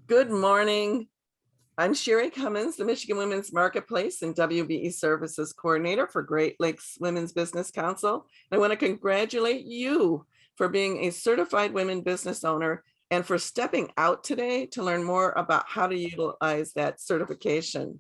Good morning. I'm Sherry Cummins, the Michigan Women's Marketplace and WBE Services Coordinator for Great Lakes Women's Business Council. I want to congratulate you for being a certified women business owner and for stepping out today to learn more about how to utilize that certification.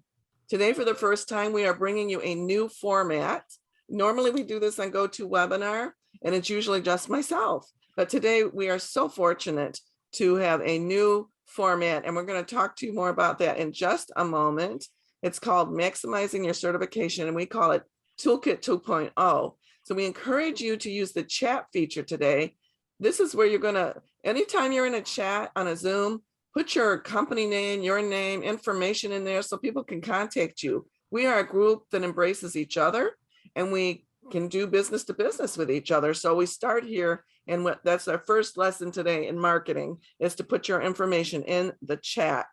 Today, for the first time, we are bringing you a new format. Normally, we do this on GoToWebinar, and it's usually just myself. But today, we are so fortunate to have a new format, and we're going to talk to you more about that in just a moment. It's called Maximizing Your Certification, and we call it Toolkit 2.0. So we encourage you to use the chat feature today. This is where you're going to, anytime you're in a chat on a Zoom, put your company name, your name, information in there so people can contact you. We are a group that embraces each other, and we can do business to business with each other. So we start here, and that's our first lesson today in marketing, is to put your information in the chat.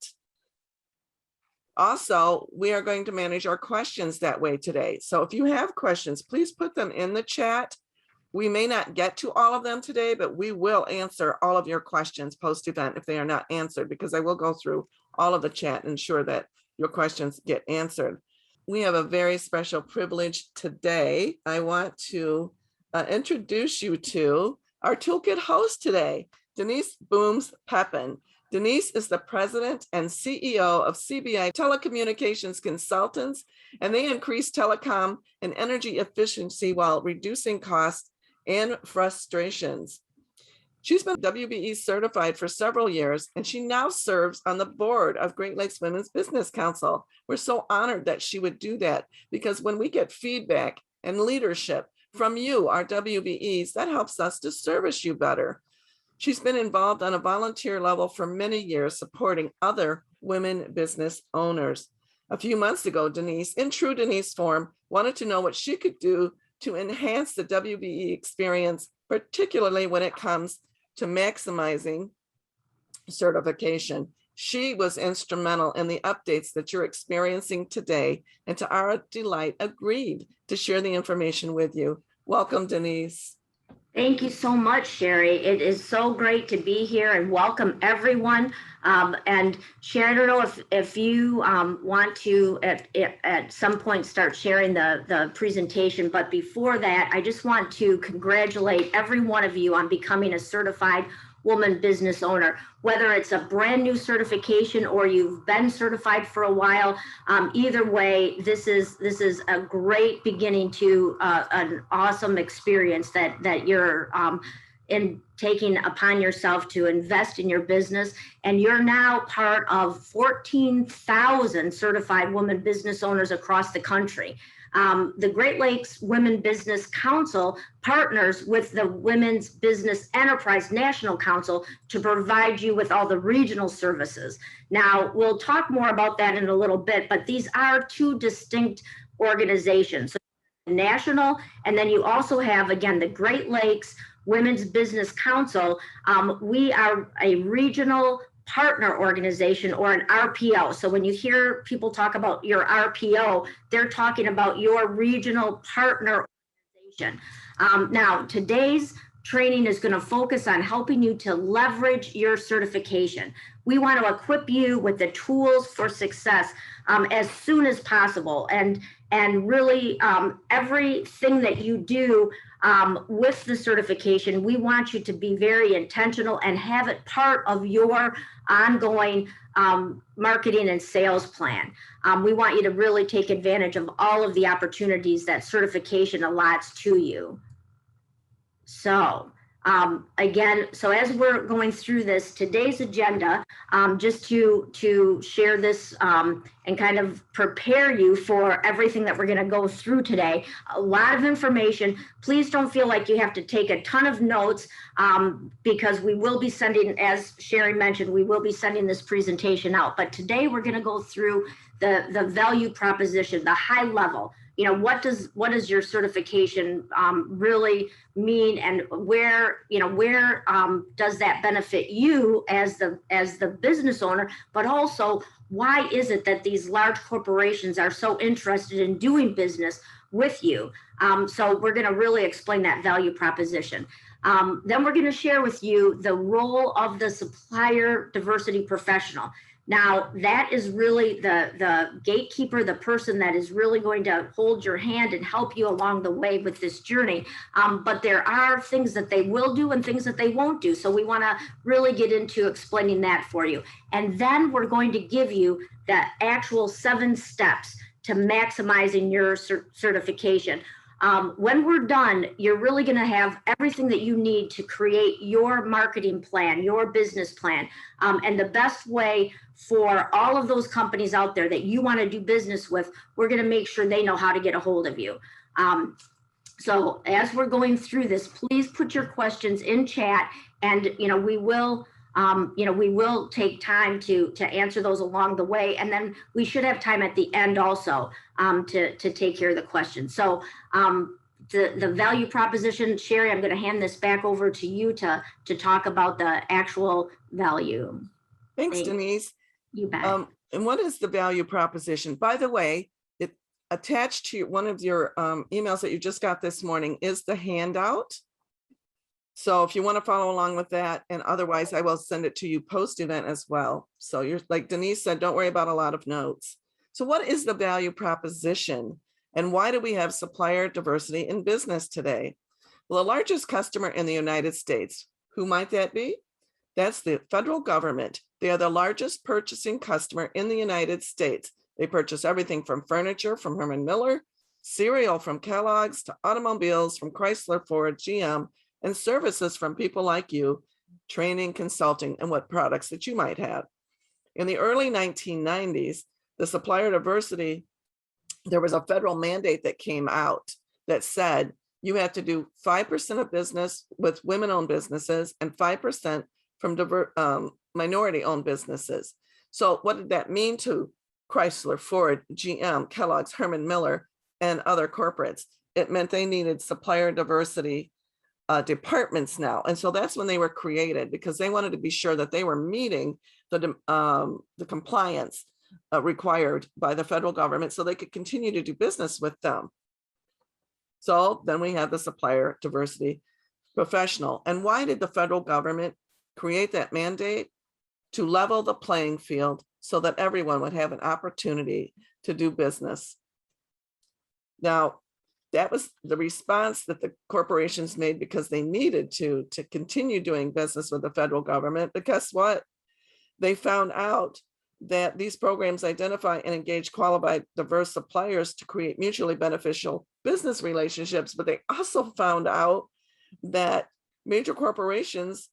Also, we are going to manage our questions that way today. So if you have questions, please put them in the chat. We may not get to all of them today, but we will answer all of your questions post-event if they are not answered, because I will go through all of the chat and ensure that your questions get answered. We have a very special privilege today. I want to introduce you to our Toolkit host today, Denise Booms-Peppin. Denise is the president and CEO of CBI Telecommunications Consultants, and they increase telecom and energy efficiency while reducing costs and frustrations. She's been WBE certified for several years, and she now serves on the board of Great Lakes Women's Business Council. We're so honored that she would do that, because when we get feedback and leadership from you, our WBEs, that helps us to service you better. She's been involved on a volunteer level for many years, supporting other women business owners. A few months ago, Denise, in true Denise form, wanted to know what she could do to enhance the WBE experience, particularly when it comes to maximizing certification. She was instrumental in the updates that you're experiencing today, and to our delight, agreed to share the information with you. Welcome, Denise. Thank you so much, Sherry. It is so great to be here and welcome everyone. And Sherry, I don't know if you want to at some point start sharing the presentation, but before that, I just want to congratulate every one of you on becoming a certified woman business owner, whether it's a brand new certification or you've been certified for a while. Either way, this is a great beginning to an awesome experience that you're in taking upon yourself to invest in your business. And you're now part of 14,000 certified women business owners across the country. The Great Lakes Women Business Council partners with the Women's Business Enterprise National Council to provide you with all the regional services. Now, we'll talk more about that in a little bit, but these are two distinct organizations. So national, and then you also have, again, the Great Lakes Women's Business Council. We are a regional partner organization, or an RPO. So when you hear people talk about your RPO, they're talking about your regional partner organization. Now, today's training is going to focus on helping you to leverage your certification. We want to equip you with the tools for success as soon as possible. And really everything that you do with the certification, we want you to be very intentional and have it part of your ongoing marketing and sales plan. We want you to really take advantage of all of the opportunities that certification allots to you. So again, so as we're going through this, today's agenda, just to share this and kind of prepare you for everything that we're going to go through today, a lot of information. Please don't feel like you have to take a ton of notes because we will be sending, as Sherry mentioned, we will be sending this presentation out. But today we're going to go through the value proposition, the high level. You know, what does your certification really mean, and where does that benefit you as the business owner, but also why is it that these large corporations are so interested in doing business with you? So we're going to really explain that value proposition. Then we're going to share with you the role of the supplier diversity professional. Now, that is really the gatekeeper, the person that is really going to hold your hand and help you along the way with this journey. But there are things that they will do and things that they won't do. So we want to really get into explaining that for you. And then we're going to give you the actual 7 steps to maximizing your certification. When we're done, you're really going to have everything that you need to create your marketing plan, your business plan. And the best way for all of those companies out there that you want to do business with, we're going to make sure they know how to get a hold of you. So as we're going through this, please put your questions in chat, and we will take time to answer those along the way, and then we should have time at the end also to take care of the questions. So the value proposition, Sherry, I'm going to hand this back over to you to talk about the actual value. Thanks, Denise. You bet. And what is the value proposition? By the way, it attached to one of your emails that you just got this morning is the handout. So if you want to follow along with that, and otherwise I will send it to you post-event as well. So you're, like Denise said, don't worry about a lot of notes. So what is the value proposition, and why do we have supplier diversity in business today? Well, the largest customer in the United States, who might that be? That's the federal government. They are the largest purchasing customer in the United States. They purchase everything from furniture from Herman Miller, cereal from Kellogg's, to automobiles from Chrysler, Ford, GM, and services from people like you, training, consulting, and what products that you might have. In the early 1990s, the supplier diversity, there was a federal mandate that came out that said you have to do 5% of business with women-owned businesses and 5% from minority-owned businesses. So what did that mean to Chrysler, Ford, GM, Kellogg's, Herman Miller, and other corporates? It meant they needed supplier diversity departments now. And so that's when they were created, because they wanted to be sure that they were meeting the compliance required by the federal government so they could continue to do business with them. So then we have the supplier diversity professional. And why did the federal government create that mandate? To level the playing field so that everyone would have an opportunity to do business. Now, that was the response that the corporations made because they needed to continue doing business with the federal government. But guess what? They found out that these programs identify and engage qualified, diverse suppliers to create mutually beneficial business relationships. But they also found out that major corporations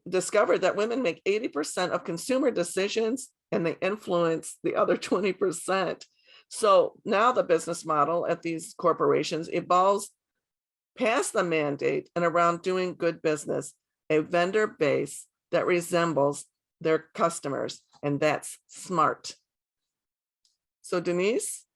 discovered that women make 80% of consumer decisions and they influence the other 20%. So now the business model at these corporations evolves past the mandate and around doing good business, a vendor base that resembles their customers, and that's smart. So Denise,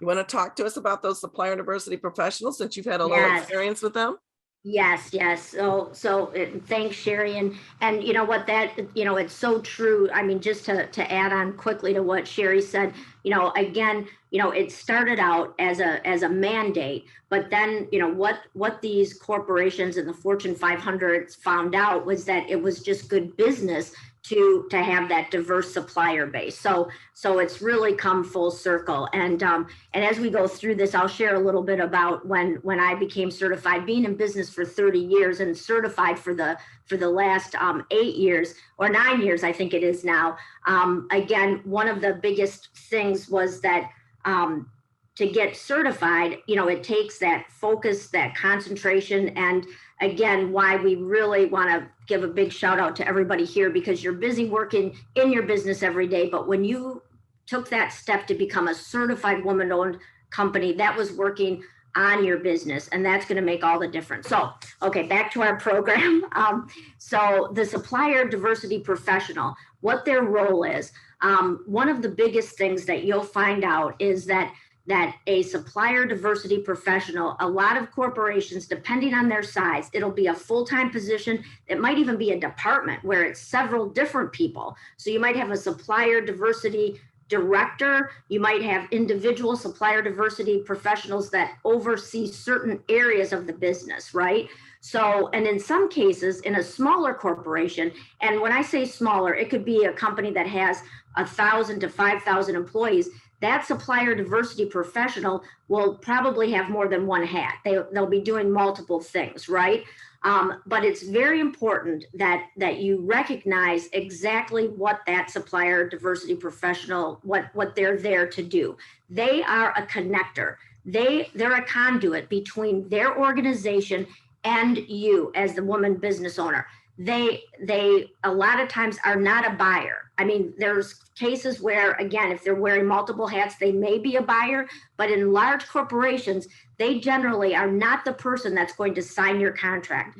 you want to talk to us about those supplier diversity professionals since you've had a little experience with them? Yes. So thanks, Sherry. And you know what, that, it's so true. I mean, just to add on quickly to what Sherry said, again, it started out as a mandate, but then, what these corporations and the Fortune 500s found out was that it was just good business to have that diverse supplier base. So it's really come full circle. And as we go through this, I'll share a little bit about when I became certified, being in business for 30 years and certified for the last 8 years or 9 years, I think it is now. Again, one of the biggest things was that to get certified, it takes that focus, that concentration, and again, why we really want to give a big shout out to everybody here, because you're busy working in your business every day. But when you took that step to become a certified woman-owned company, that was working on your business, and that's going to make all the difference. So, okay, back to our program. So the supplier diversity professional, what their role is, one of the biggest things that you'll find out is that a supplier diversity professional, a lot of corporations, depending on their size, it'll be a full-time position. It might even be a department where it's several different people. So you might have a supplier diversity director, you might have individual supplier diversity professionals that oversee certain areas of the business, right? So, and in some cases, in a smaller corporation, and when I say smaller, it could be a company that has 1,000 to 5,000 employees. That supplier diversity professional will probably have more than one hat. They'll be doing multiple things, right? But it's very important that you recognize exactly what that supplier diversity professional, what they're there to do. They are a connector. They're a conduit between their organization and you as the woman business owner. They a lot of times are not a buyer. I mean, there's cases where, again, if they're wearing multiple hats, they may be a buyer, but in large corporations, they generally are not the person that's going to sign your contract.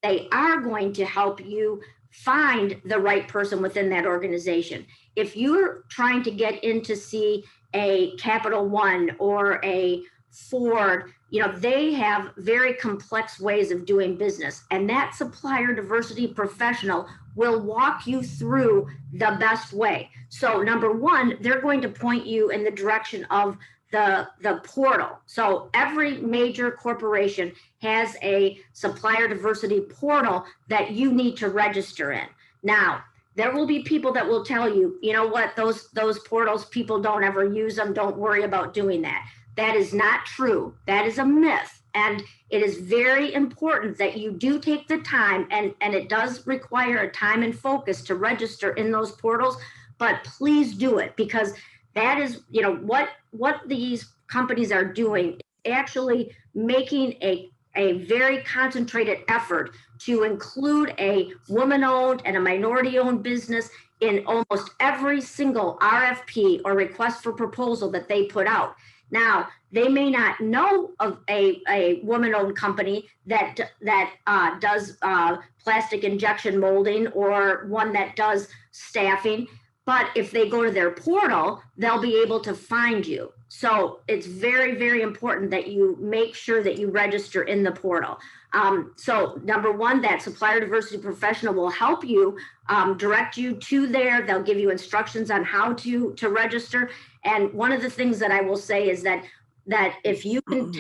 They are going to help you find the right person within that organization. If you're trying to get in to see a Capital One or a Ford, you know, they have very complex ways of doing business, and that supplier diversity professional will walk you through the best way. So number one, they're going to point you in the direction of the portal. So every major corporation has a supplier diversity portal that you need to register in. Now, there will be people that will tell you, you know what, those portals, people don't ever use them. Don't worry about doing that. That is not true. That is a myth. And it is very important that you do take the time, and it does require a time and focus to register in those portals, but please do it, because that is, you know, what these companies are doing, actually making a very concentrated effort to include a woman-owned and a minority-owned business in almost every single RFP or request for proposal that they put out. Now, they may not know of a woman-owned company that does plastic injection molding, or one that does staffing, but if they go to their portal, they'll be able to find you. So it's very, very important that you make sure that you register in the portal. So number one, that supplier diversity professional will help you, direct you to there. They'll give you instructions on how to register. And one of the things that I will say is that if you can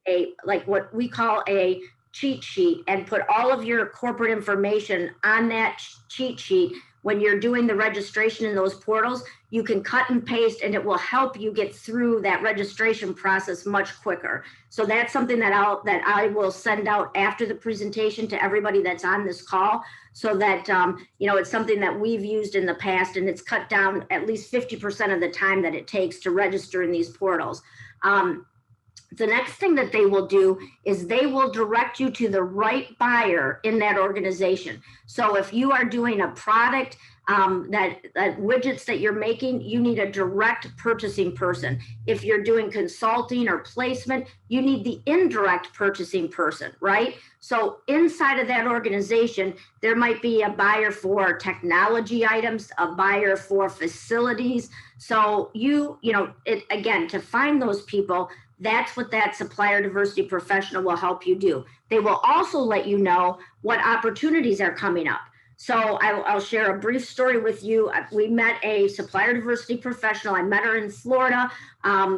take like what we call a cheat sheet and put all of your corporate information on that cheat sheet, when you're doing the registration in those portals, you can cut and paste, and it will help you get through that registration process much quicker. So that's something that I will send out after the presentation to everybody that's on this call, so that you know, it's something that we've used in the past, and it's cut down at least 50% of the time that it takes to register in these portals. The next thing that they will do is they will direct you to the right buyer in that organization. So if you are doing a product, that widgets that you're making, you need a direct purchasing person. If you're doing consulting or placement, you need the indirect purchasing person, right? So inside of that organization, there might be a buyer for technology items, a buyer for facilities. So you know, again, to find those people, that's what that supplier diversity professional will help you do. They will also let you know what opportunities are coming up. So I'll share a brief story with you. We met a supplier diversity professional. I met her in Florida.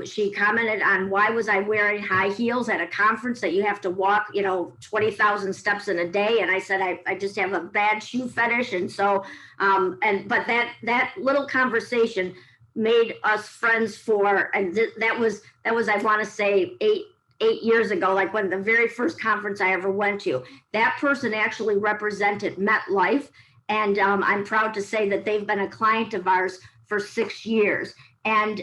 She commented on, why was I wearing high heels at a conference that you have to walk, you know, 20,000 steps in a day? And I said, I just have a bad shoe fetish. And so, but that little conversation made us friends for, and that was, I want to say 8 years ago, like when the very first conference I ever went to. That person actually represented MetLife, and I'm proud to say that they've been a client of ours for 6 years. And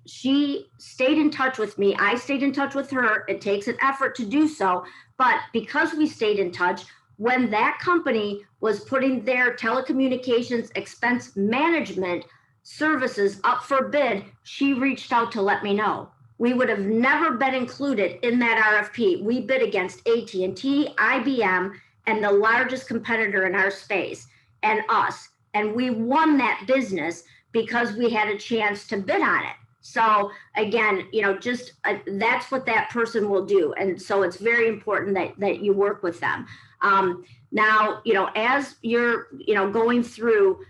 she stayed in touch with me. I stayed in touch with her. It takes an effort to do so, but because we stayed in touch, when that company was putting their telecommunications expense management services up for bid, she reached out to let me know. We would have never been included in that RFP. We bid against AT&T, IBM, and the largest competitor in our space, and us. And we won that business because we had a chance to bid on it. So again, you know, just that's what that person will do. And so it's very important that you work with them. Now, you know, as you're, you know, going through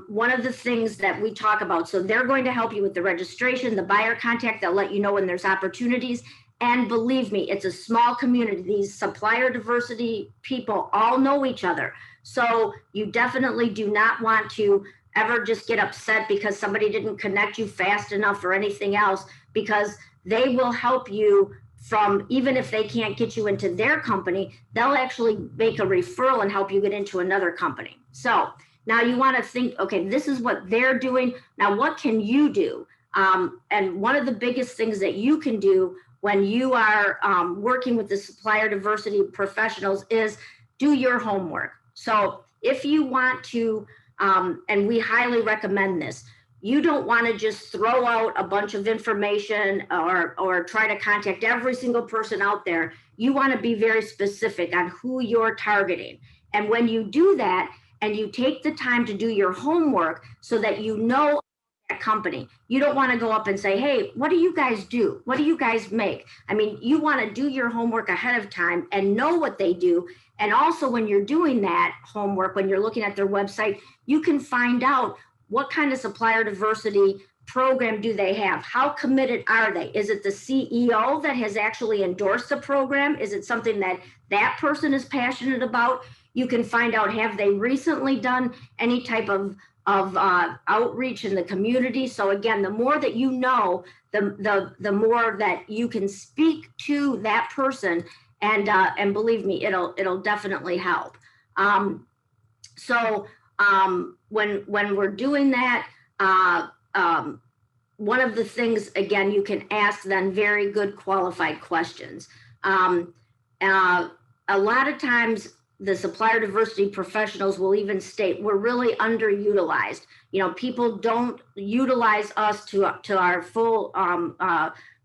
one of the things that we talk about, so they're going to help you with the registration, the buyer contact, they'll let you know when there's opportunities. And believe me, it's a small community. These supplier diversity people all know each other. So you definitely do not want to ever just get upset because somebody didn't connect you fast enough or anything else, because they will help you from, even if they can't get you into their company, they'll actually make a referral and help you get into another company. So now you want to think, okay, this is what they're doing. Now, what can you do? And one of the biggest things that you can do when you are working with the supplier diversity professionals is do your homework. So if you want to, and we highly recommend this, you don't want to just throw out a bunch of information or try to contact every single person out there. You want to be very specific on who you're targeting. And when you do that and you take the time to do your homework so that you know that company, you don't want to go up and say, hey, what do you guys do? What do you guys make? I mean, you want to do your homework ahead of time and know what they do. And also when you're doing that homework, when you're looking at their website, you can find out what kind of supplier diversity program do they have? How committed are they? Is it the CEO that has actually endorsed the program? Is it something that that person is passionate about? You can find out, have they recently done any type of outreach in the community? So again, the more that you know, the more that you can speak to that person, and believe me, it'll definitely help. When we're doing that, one of the things, again, you can ask then very good qualified questions. A lot of times the supplier diversity professionals will even state we're really underutilized. You know, people don't utilize us to our full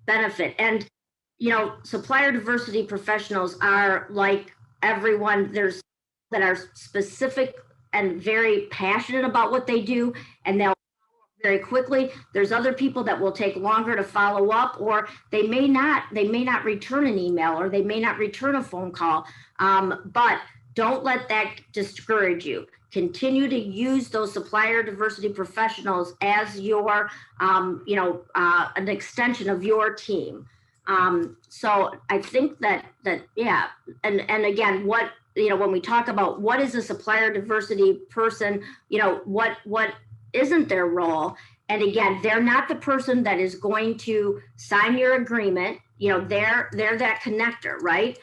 benefit. And, you know, supplier diversity professionals are like everyone. There's that are specific and very passionate about what they do, and they'll very quickly. There's other people that will take longer to follow up, or they may not return an email, or they may not return a phone call. But don't let that discourage you. Continue to use those supplier diversity professionals as your, an extension of your team. So I think that yeah, and again, what, you know, when we talk about what is a supplier diversity person, you know, what isn't their role? And again, they're not the person that is going to sign your agreement. You know, they're that connector, right?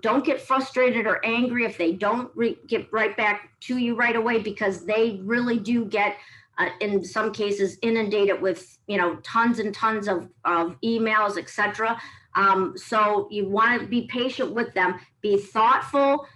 Don't get frustrated or angry if they don't get right back to you right away, because they really do get, in some cases, inundated with, you know, tons and tons of emails, etc. So you want to be patient with them, be thoughtful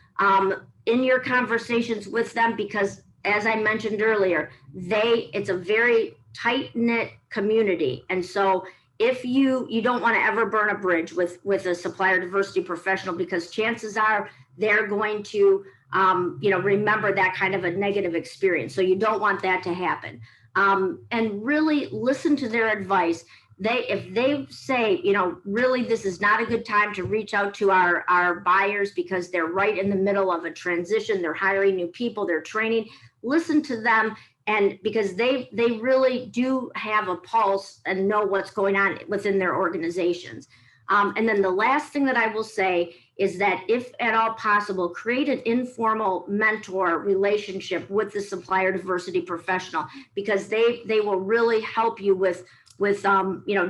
in your conversations with them, because as I mentioned earlier, it's a very tight-knit community. And so if you don't want to ever burn a bridge with a supplier diversity professional, because chances are they're going to remember that kind of a negative experience. So you don't want that to happen. And really listen to their advice. If they say, you know, really, this is not a good time to reach out to our buyers because they're right in the middle of a transition, they're hiring new people, they're training, listen to them. And because they really do have a pulse and know what's going on within their organizations. And then the last thing that I will say is that if at all possible, create an informal mentor relationship with the supplier diversity professional, because they will really help you with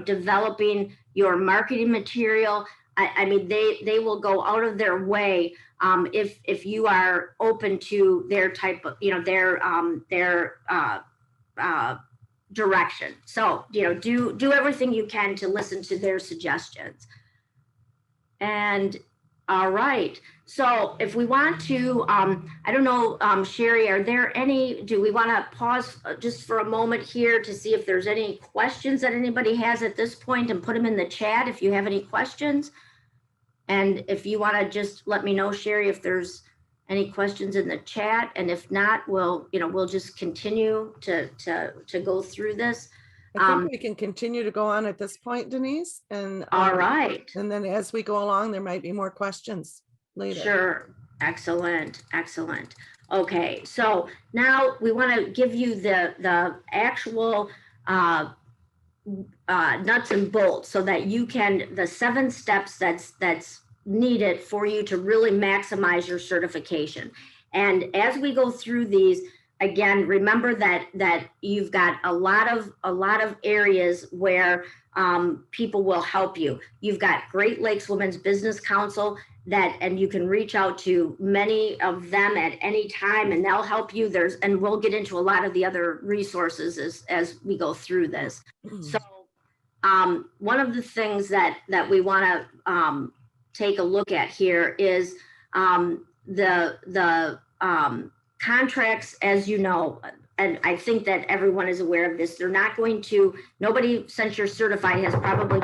developing your marketing material. I mean, they will go out of their way if you are open to their type of, you know, their direction. So, you know, do everything you can to listen to their suggestions. And all right. So if we want to, I don't know, Sherry, do we want to pause just for a moment here to see if there's any questions that anybody has at this point, and put them in the chat if you have any questions? And if you want to just let me know, Sherry, if there's any questions in the chat, and if not, we'll just continue to go through this. I think we can continue to go on at this point, Denise. And all right. And then as we go along, there might be more questions later. Sure. Excellent. Okay, so now we want to give you the actual nuts and bolts so that you can, the 7 steps that's needed for you to really maximize your certification. And as we go through these, again, remember that you've got a lot of areas where people will help you. You've got Great Lakes Women's Business Council and you can reach out to many of them at any time and they'll help you. And we'll get into a lot of the other resources as we go through this. So one of the things that we want to take a look at here is the contracts, as you know, and I think that everyone is aware of this. They're not going to, nobody since you're certified has probably,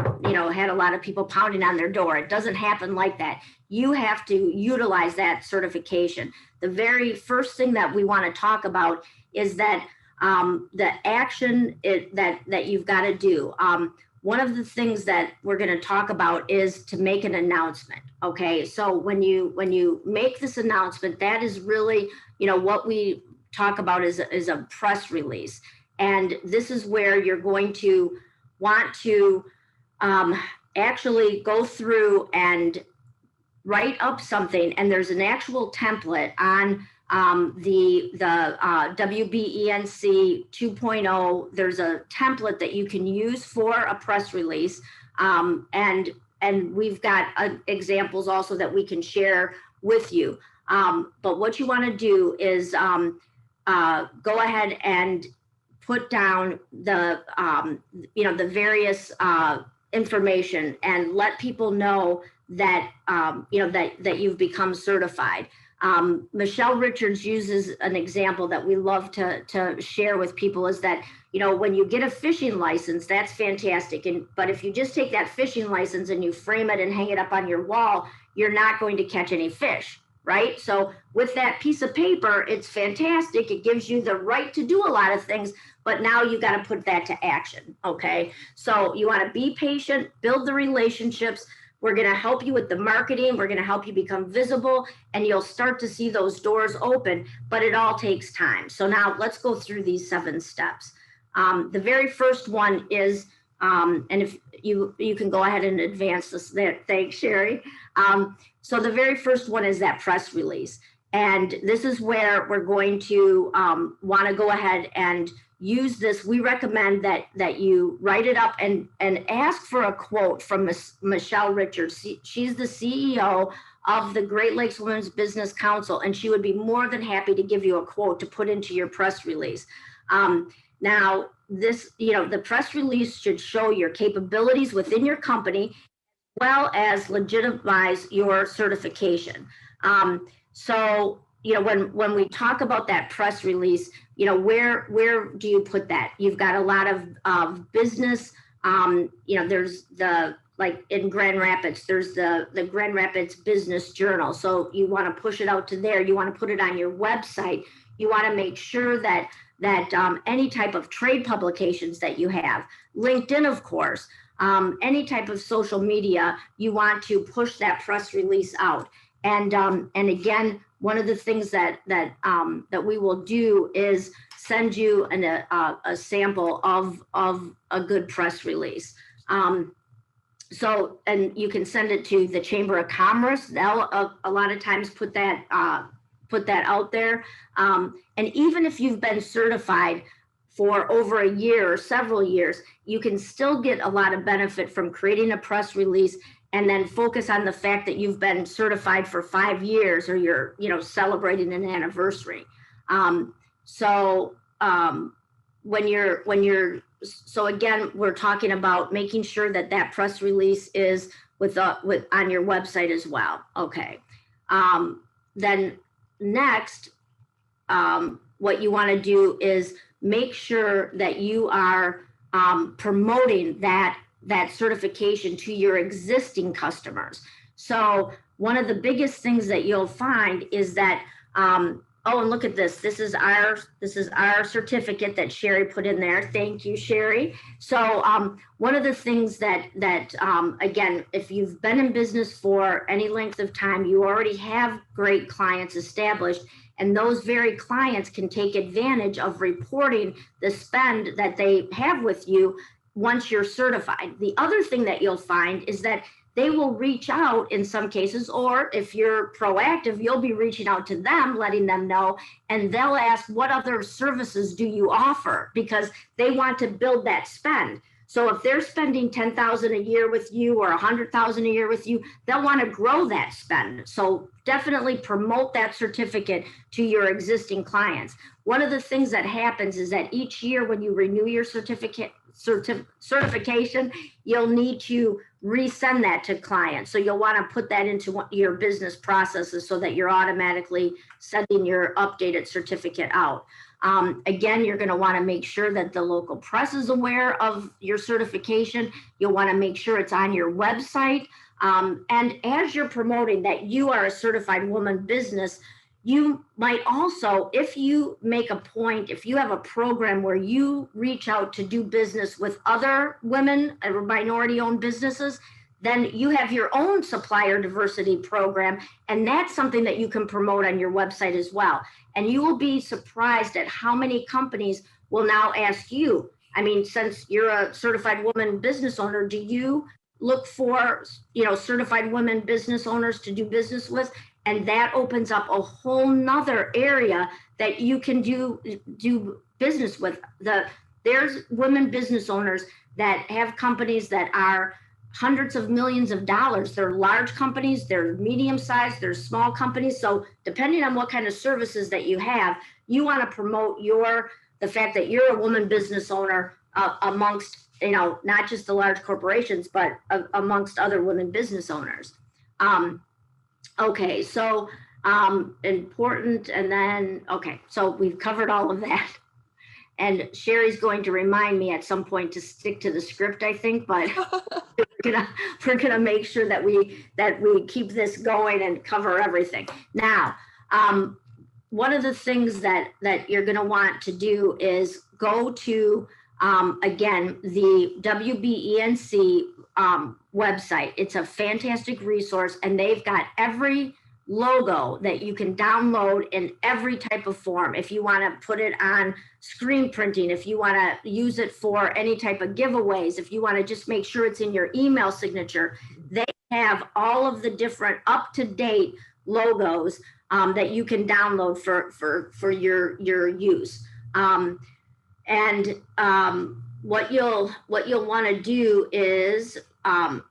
had a lot of people pounding on their door. It doesn't happen like that. You have to utilize that certification. The very first thing that we want to talk about is that the action that you've got to do. One of the things that we're going to talk about is to make an announcement. Okay, so when you make this announcement, that is really, what we talk about is a press release. And this is where you're going to want to actually go through and write up something. And there's an actual template on the WBENC 2.0. There's a template that you can use for a press release. And we've got examples also that we can share with you. But what you want to do is go ahead and put down the various information and let people know that that you've become certified. Michelle Richards uses an example that we love to share with people is that, when you get a fishing license, that's fantastic. But if you just take that fishing license and you frame it and hang it up on your wall, you're not going to catch any fish, right? So with that piece of paper, it's fantastic. It gives you the right to do a lot of things, but now you got to put that to action, okay? So you want to be patient, build the relationships. We're going to help you with the marketing. We're going to help you become visible, and you'll start to see those doors open, but it all takes time. So now let's go through these 7 steps. The very first one is, and if you can go ahead and advance this there. Thanks, Sherry. So the very first one is that press release. And this is where we're going to want to go ahead and use this. We recommend that you write it up and ask for a quote from Michelle Richards. She's the CEO of the Great Lakes Women's Business Council, and she would be more than happy to give you a quote to put into your press release. Now, this, the press release should show your capabilities within your company, as well as legitimize your certification. So, when we talk about that press release, where do you put that? You've got a lot of business, there's like in Grand Rapids, there's the Grand Rapids Business Journal. So you want to push it out to there. You want to put it on your website. You want to make sure that any type of trade publications that you have, LinkedIn, of course, any type of social media, you want to push that press release out. And again, one of the things that we will do is send you a sample of a good press release. So, and you can send it to the Chamber of Commerce. They'll a lot of times put that out there. And even if you've been certified for over a year or several years, you can still get a lot of benefit from creating a press release and then focus on the fact that you've been certified for 5 years or you're, celebrating an anniversary. So again, we're talking about making sure that press release is on your website as well. Okay. Then next, what you want to do is make sure that you are promoting that certification to your existing customers. So one of the biggest things that you'll find is that, oh, and look at this. This is our certificate that Sherry put in there. Thank you, Sherry. So one of the things that again, if you've been in business for any length of time, you already have great clients established, And those very clients can take advantage of reporting the spend that they have with you once you're certified. The other thing that you'll find is that they will reach out in some cases, or if you're proactive, you'll be reaching out to them, letting them know, and they'll ask, what other services do you offer? Because they want to build that spend. So if they're spending $10,000 a year with you or $100,000 a year with you, they'll want to grow that spend. So definitely promote that certificate to your existing clients. One of the things that happens is that each year when you renew your certification, you'll need to resend that to clients. So you'll want to put that into your business processes so that you're automatically sending your updated certificate out. Again, you're going to want to make sure that the local press is aware of your certification. You'll want to make sure it's on your website. And as you're promoting that you are a certified woman business, you might also, if you make a point, if you have a program where you reach out to do business with other women or minority-owned businesses, then you have your own supplier diversity program, and that's something that you can promote on your website as well. And you will be surprised at how many companies will now ask you, I mean, since you're a certified woman business owner, do you look for, certified women business owners to do business with? And that opens up a whole nother area that you can do business with. There's women business owners that have companies that are hundreds of millions of dollars. They're large companies, they're medium sized, they're small companies. So depending on what kind of services that you have, you want to promote the fact that you're a woman business owner amongst, not just the large corporations, but amongst other women business owners. Okay, so important, and then, okay, so we've covered all of that. And Sherry's going to remind me at some point to stick to the script, I think, but we're gonna make sure that we keep this going and cover everything. Now, one of the things that you're gonna want to do is go to, again, the WBENC website. It's a fantastic resource, and they've got every logo that you can download in every type of form. If you want to put it on screen printing, if you want to use it for any type of giveaways, if you want to just make sure it's in your email signature, they have all of the different up-to-date logos that you can download for your use. What you'll want to do is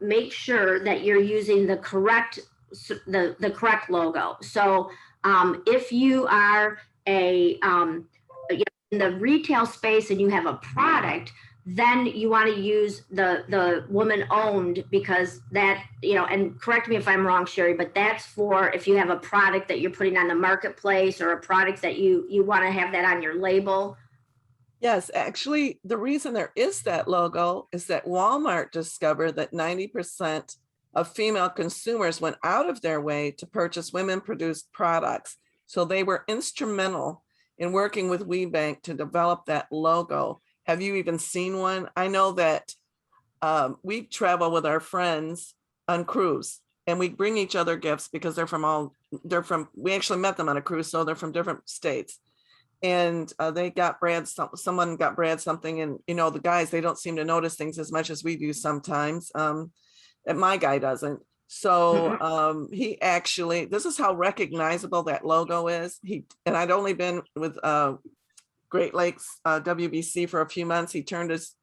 make sure that you're using the correct logo. So if you are in the retail space and you have a product, then you want to use the woman owned, because that, and correct me if I'm wrong, Sherry, but that's for if you have a product that you're putting on the marketplace or a product that you want to have that on your label. Yes, actually, the reason there is that logo is that Walmart discovered that 90% of female consumers went out of their way to purchase women-produced products. So they were instrumental in working with WBENC to develop that logo. Have you even seen one? I know that we travel with our friends on cruise, and we bring each other gifts because we actually met them on a cruise, so they're from different states. And they got Brad, someone got Brad something, and the guys, they don't seem to notice things as much as we do sometimes. And my guy doesn't. So he actually, this is how recognizable that logo is. And I'd only been with Great Lakes WBC for a few months. He turned his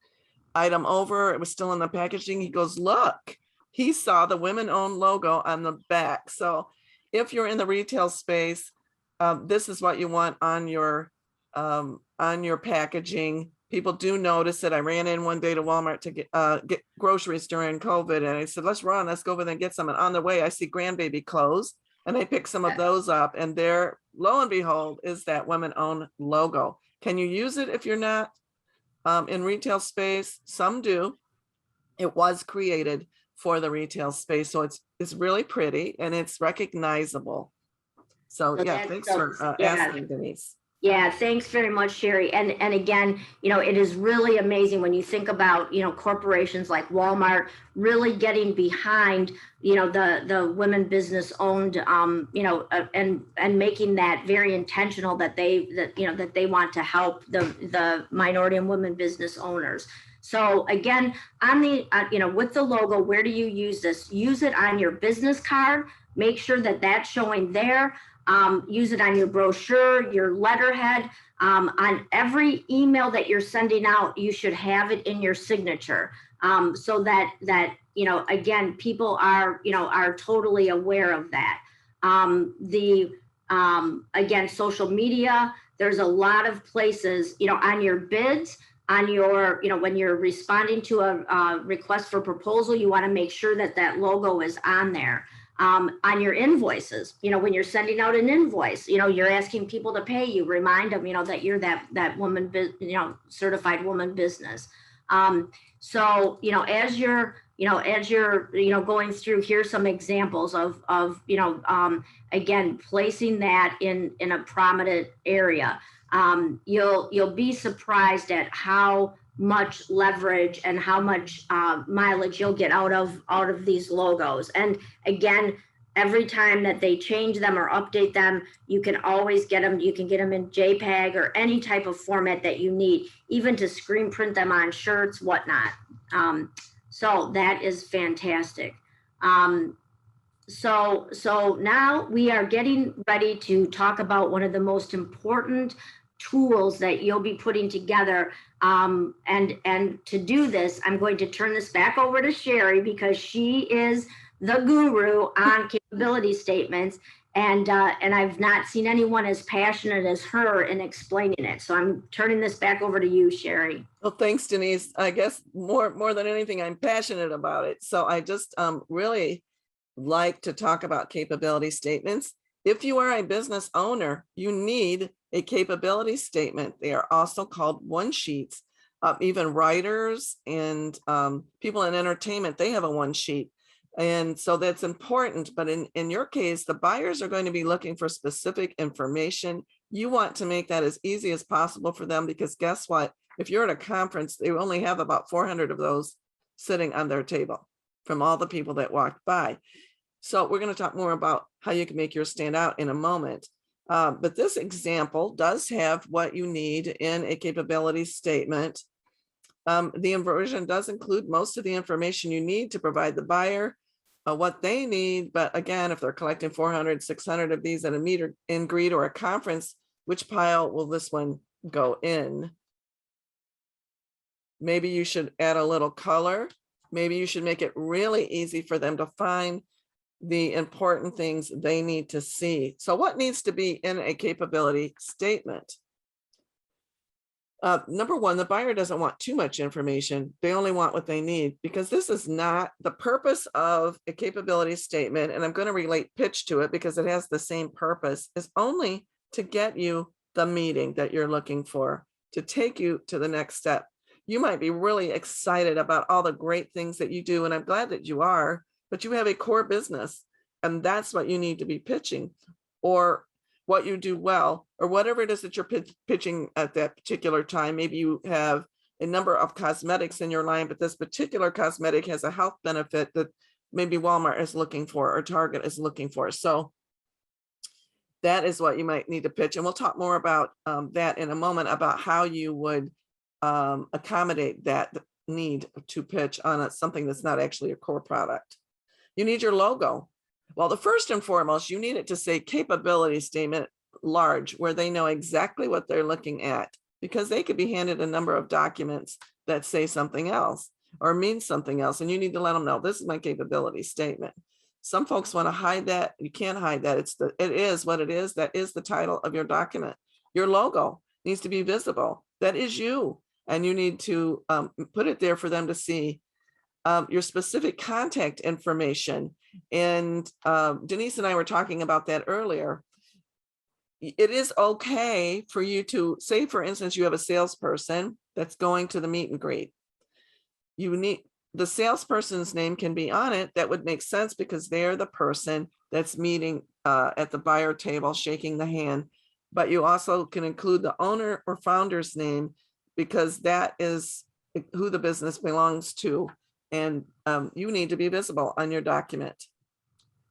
item over. It was still in the packaging. He goes, look, he saw the women-owned logo on the back. So if you're in the retail space, this is what you want on your packaging. People do notice it. I ran in one day to Walmart to get groceries during COVID, and I said, let's go over there and get some. And on the way, I see grandbaby clothes, and I pick some of those up, and there, lo and behold, is that women-owned logo. Can you use it if you're not in retail space? Some do. It was created for the retail space, so it's really pretty and it's recognizable. So yeah, thanks for asking, Denise. Yeah, thanks very much, Sherry. And again, it is really amazing when you think about, corporations like Walmart really getting behind, the women business owned, and making that very intentional that they want to help the minority and women business owners. So again, on the, with the logo, where do you use this? Use it on your business card. Make sure that that's showing there. Use it on your brochure, your letterhead, on every email that you're sending out. You should have it in your signature, so that again, people are totally aware of that. Again, social media. There's a lot of places, on your bids, on your, when you're responding to a request for proposal, you want to make sure that that logo is on there. On your invoices, when you're sending out an invoice, you're asking people to pay you, remind them, that you're that woman, certified woman business. So, as you're going through, here's some examples of again, placing that in a prominent area. You'll be surprised at how much leverage and how much mileage you'll get out of these logos. And again, every time that they change them or update them, you can always get them. You can get them in JPEG or any type of format that you need, even to screen print them on shirts, whatnot. So that is fantastic. So now we are getting ready to talk about one of the most important tools that you'll be putting together. And to do this, I'm going to turn this back over to Sherry, because she is the guru on capability statements. And I've not seen anyone as passionate as her in explaining it. So I'm turning this back over to you, Sherry. Well, thanks, Denise. I guess more than anything, I'm passionate about it. So I just really like to talk about capability statements. If you are a business owner, you need a capability statement. They are also called one sheets. Even writers and people in entertainment, they have a one sheet. And so that's important. But in your case, the buyers are going to be looking for specific information. You want to make that as easy as possible for them, because guess what? If you're at a conference, they only have about 400 of those sitting on their table from all the people that walked by. So we're going to talk more about how you can make yours stand out in a moment. But this example does have what you need in a capability statement. The inversion does include most of the information you need to provide the buyer what they need. But again, if they're collecting 400, 600 of these at a meet and greet or a conference, which pile will this one go in? Maybe you should add a little color. Maybe you should make it really easy for them to find the important things they need to see. So what needs to be in a capability statement? Number one, the buyer doesn't want too much information. They only want what they need, because this is not the purpose of a capability statement. And I'm going to relate pitch to it because it has the same purpose, is only to get you the meeting that you're looking for, to take you to the next step. You might be really excited about all the great things that you do, and I'm glad that you are, but you have a core business, and that's what you need to be pitching, or what you do well, or whatever it is that you're pitching at that particular time. Maybe you have a number of cosmetics in your line, but this particular cosmetic has a health benefit that maybe Walmart is looking for or Target is looking for. So that is what you might need to pitch. And we'll talk more about that in a moment, about how you would accommodate that need to pitch on something that's not actually a core product. You need your logo. Well, the first and foremost, you need it to say capability statement large, where they know exactly what they're looking at, because they could be handed a number of documents that say something else or mean something else. And you need to let them know, this is my capability statement. Some folks want to hide that. You can't hide that. It is what it is. That is the title of your document. Your logo needs to be visible. That is you. And you need to put it there for them to see. Your specific contact information. And Denise and I were talking about that earlier. It is okay for you to say, for instance, you have a salesperson that's going to the meet and greet. You need, the salesperson's name can be on it. That would make sense, because they're the person that's meeting at the buyer table, shaking the hand. but you also can include the owner or founder's name because that is who the business belongs to. And you need to be visible on your document.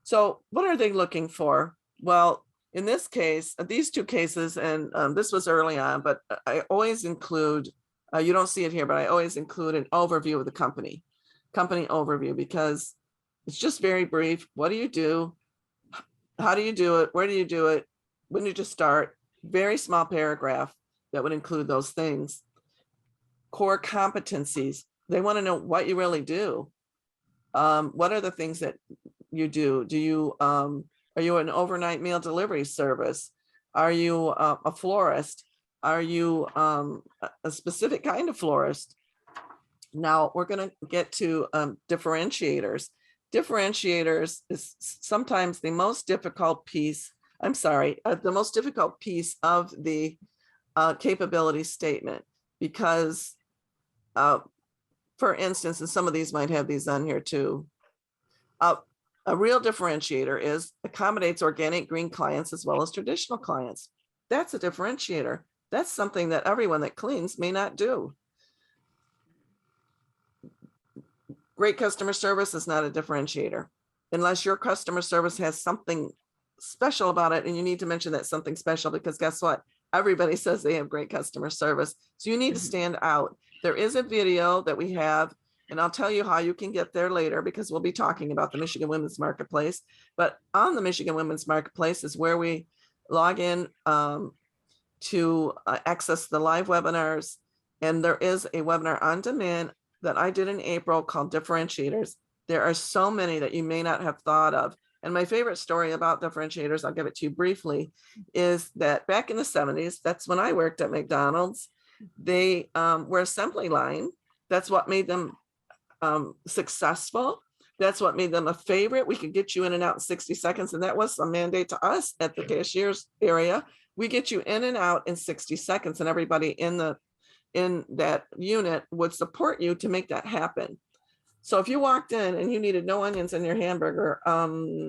So what are they looking for? Well, in this case, these two cases, and this was early on, but I always include, you don't see it here, but I always include an overview of the company overview, because it's just very brief. What do you do? How do you do it? Where do you do it? When did you start? Very small paragraph that would include those things. Core competencies. They want to know what you really do. What are the things that you do? Do you, are you an overnight meal delivery service? Are you a florist? Are you a specific kind of florist? Now we're going to get to differentiators. Differentiators is sometimes the most difficult piece. I'm sorry, the most difficult piece of the capability statement, because for instance, and some of these might have these on here too. A real differentiator is accommodates organic green clients as well as traditional clients. That's a differentiator. That's something that everyone that cleans may not do. Great customer service is not a differentiator unless your customer service has something special about it, and you need to mention that something special, because guess what? Everybody says they have great customer service. So you need to stand out. There is a video that we have, and I'll tell you how you can get there later, because we'll be talking about the Michigan Women's Marketplace. But on the Michigan Women's Marketplace is where we log in to access the live webinars. And there is a webinar on demand that I did in April called Differentiators. There are so many that you may not have thought of. And my favorite story about differentiators, I'll give it to you briefly, is that back in the 70s, that's when I worked at McDonald's, they were assembly line. That's what made them successful. That's what made them a favorite. We could get you in and out in 60 seconds. And that was a mandate to us at the cashier's area. We get you in and out in 60 seconds, and everybody in that unit would support you to make that happen. So if you walked in and you needed no onions in your hamburger,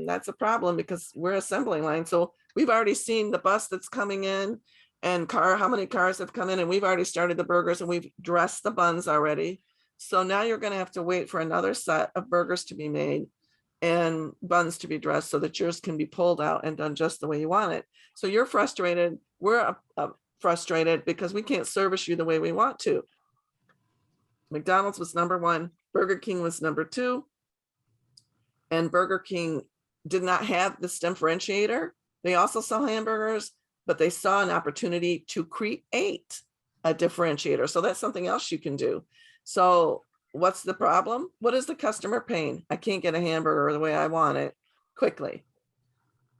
that's a problem, because we're assembly line. So we've already seen the bus that's coming in, and how many cars have come in, and we've already started the burgers, and we've dressed the buns already. So now you're going to have to wait for another set of burgers to be made and buns to be dressed so that yours can be pulled out and done just the way you want it. So you're frustrated. We're frustrated because we can't service you the way we want to. McDonald's was number one. Burger King was number two. And Burger King did not have this differentiator. They also sell hamburgers, but they saw an opportunity to create a differentiator. So that's something else you can do. So what's the problem? What is the customer paying? I can't get a hamburger the way I want it quickly.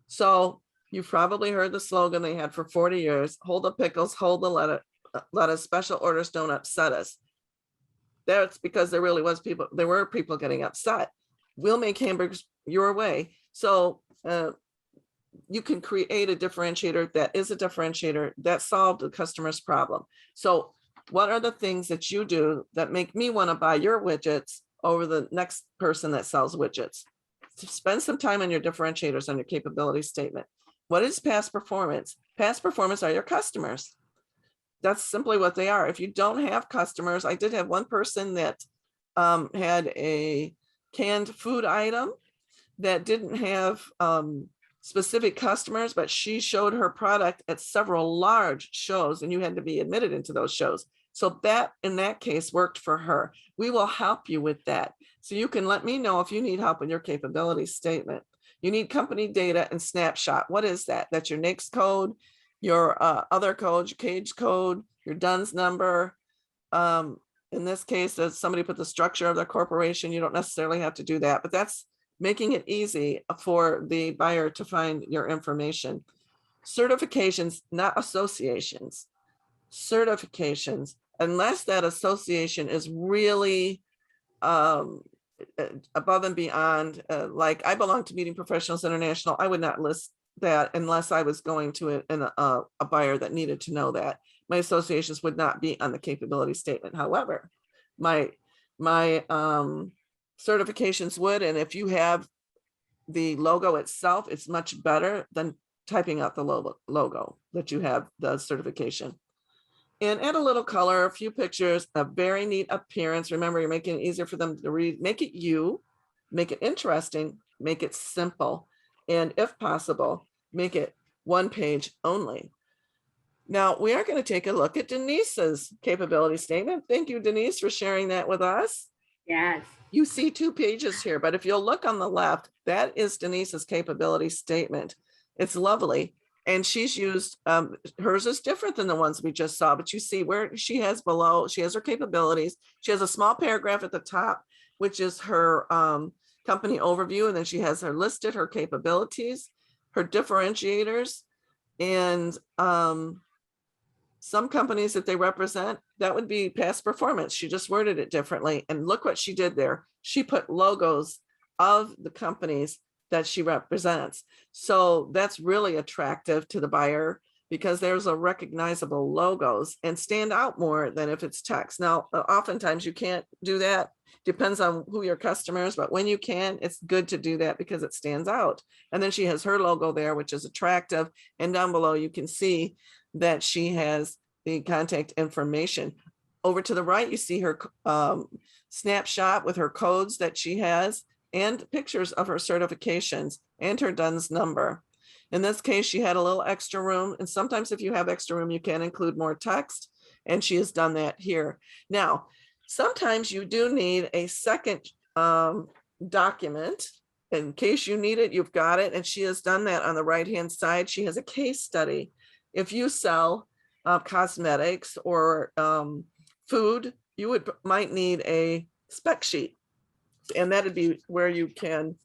So you've probably heard the slogan they had for 40 years, hold the pickles, hold the lettuce, special orders don't upset us. That's because there were people getting upset. We'll make hamburgers your way. So you can create a differentiator that is a differentiator that solved the customer's problem. So what are the things that you do that make me want to buy your widgets over the next person that sells widgets? Spend some time on your differentiators on your capability statement. What is past performance? Past performance are your customers. That's simply what they are. If you don't have customers, I did have one person that had a canned food item that didn't have specific customers, but she showed her product at several large shows, and you had to be admitted into those shows. So that, in that case, worked for her. We will help you with that. So you can let me know if you need help in your capability statement. You need company data and Snapshot. What is that? That's your NAICS code, your other codes, your cage code, your DUNS number. In this case, if somebody put the structure of their corporation, you don't necessarily have to do that, but that's making it easy for the buyer to find your information. Certifications, not associations. Certifications, unless that association is really above and beyond, like I belong to Meeting Professionals International, I would not list that unless I was going to a buyer that needed to know that. My associations would not be on the capability statement. However, my certifications would, and if you have the logo itself, it's much better than typing out the logo that you have the certification. And add a little color, a few pictures, a very neat appearance. Remember, you're making it easier for them to read. Make it you, make it interesting, make it simple. And if possible, make it one page only. Now, we are going to take a look at Denise's capability statement. Thank you, Denise, for sharing that with us. Yes. You see 2 pages here, but if you'll look on the left, that is Denise's capability statement. It's lovely. And she's used, hers is different than the ones we just saw, but you see where she has below, she has her capabilities. She has a small paragraph at the top, which is her company overview. And then she has her listed, her capabilities, her differentiators, and some companies that they represent, that would be past performance. She just worded it differently. And look what she did there. She put logos of the companies that she represents. So that's really attractive to the buyer because there's a recognizable logos and stand out more than if it's text. Now, oftentimes you can't do that. Depends on who your customer is, but when you can, it's good to do that because it stands out. And then she has her logo there, which is attractive. And down below, you can see that she has the contact information. Over to the right, you see her snapshot with her codes that she has and pictures of her certifications and her DUNS number. In this case, she had a little extra room. And sometimes if you have extra room, you can include more text. And she has done that here. Now, sometimes you do need a second document. In case you need it, you've got it. And she has done that on the right-hand side. She has a case study. If you sell cosmetics or food, you might need a spec sheet. And that'd be where you can,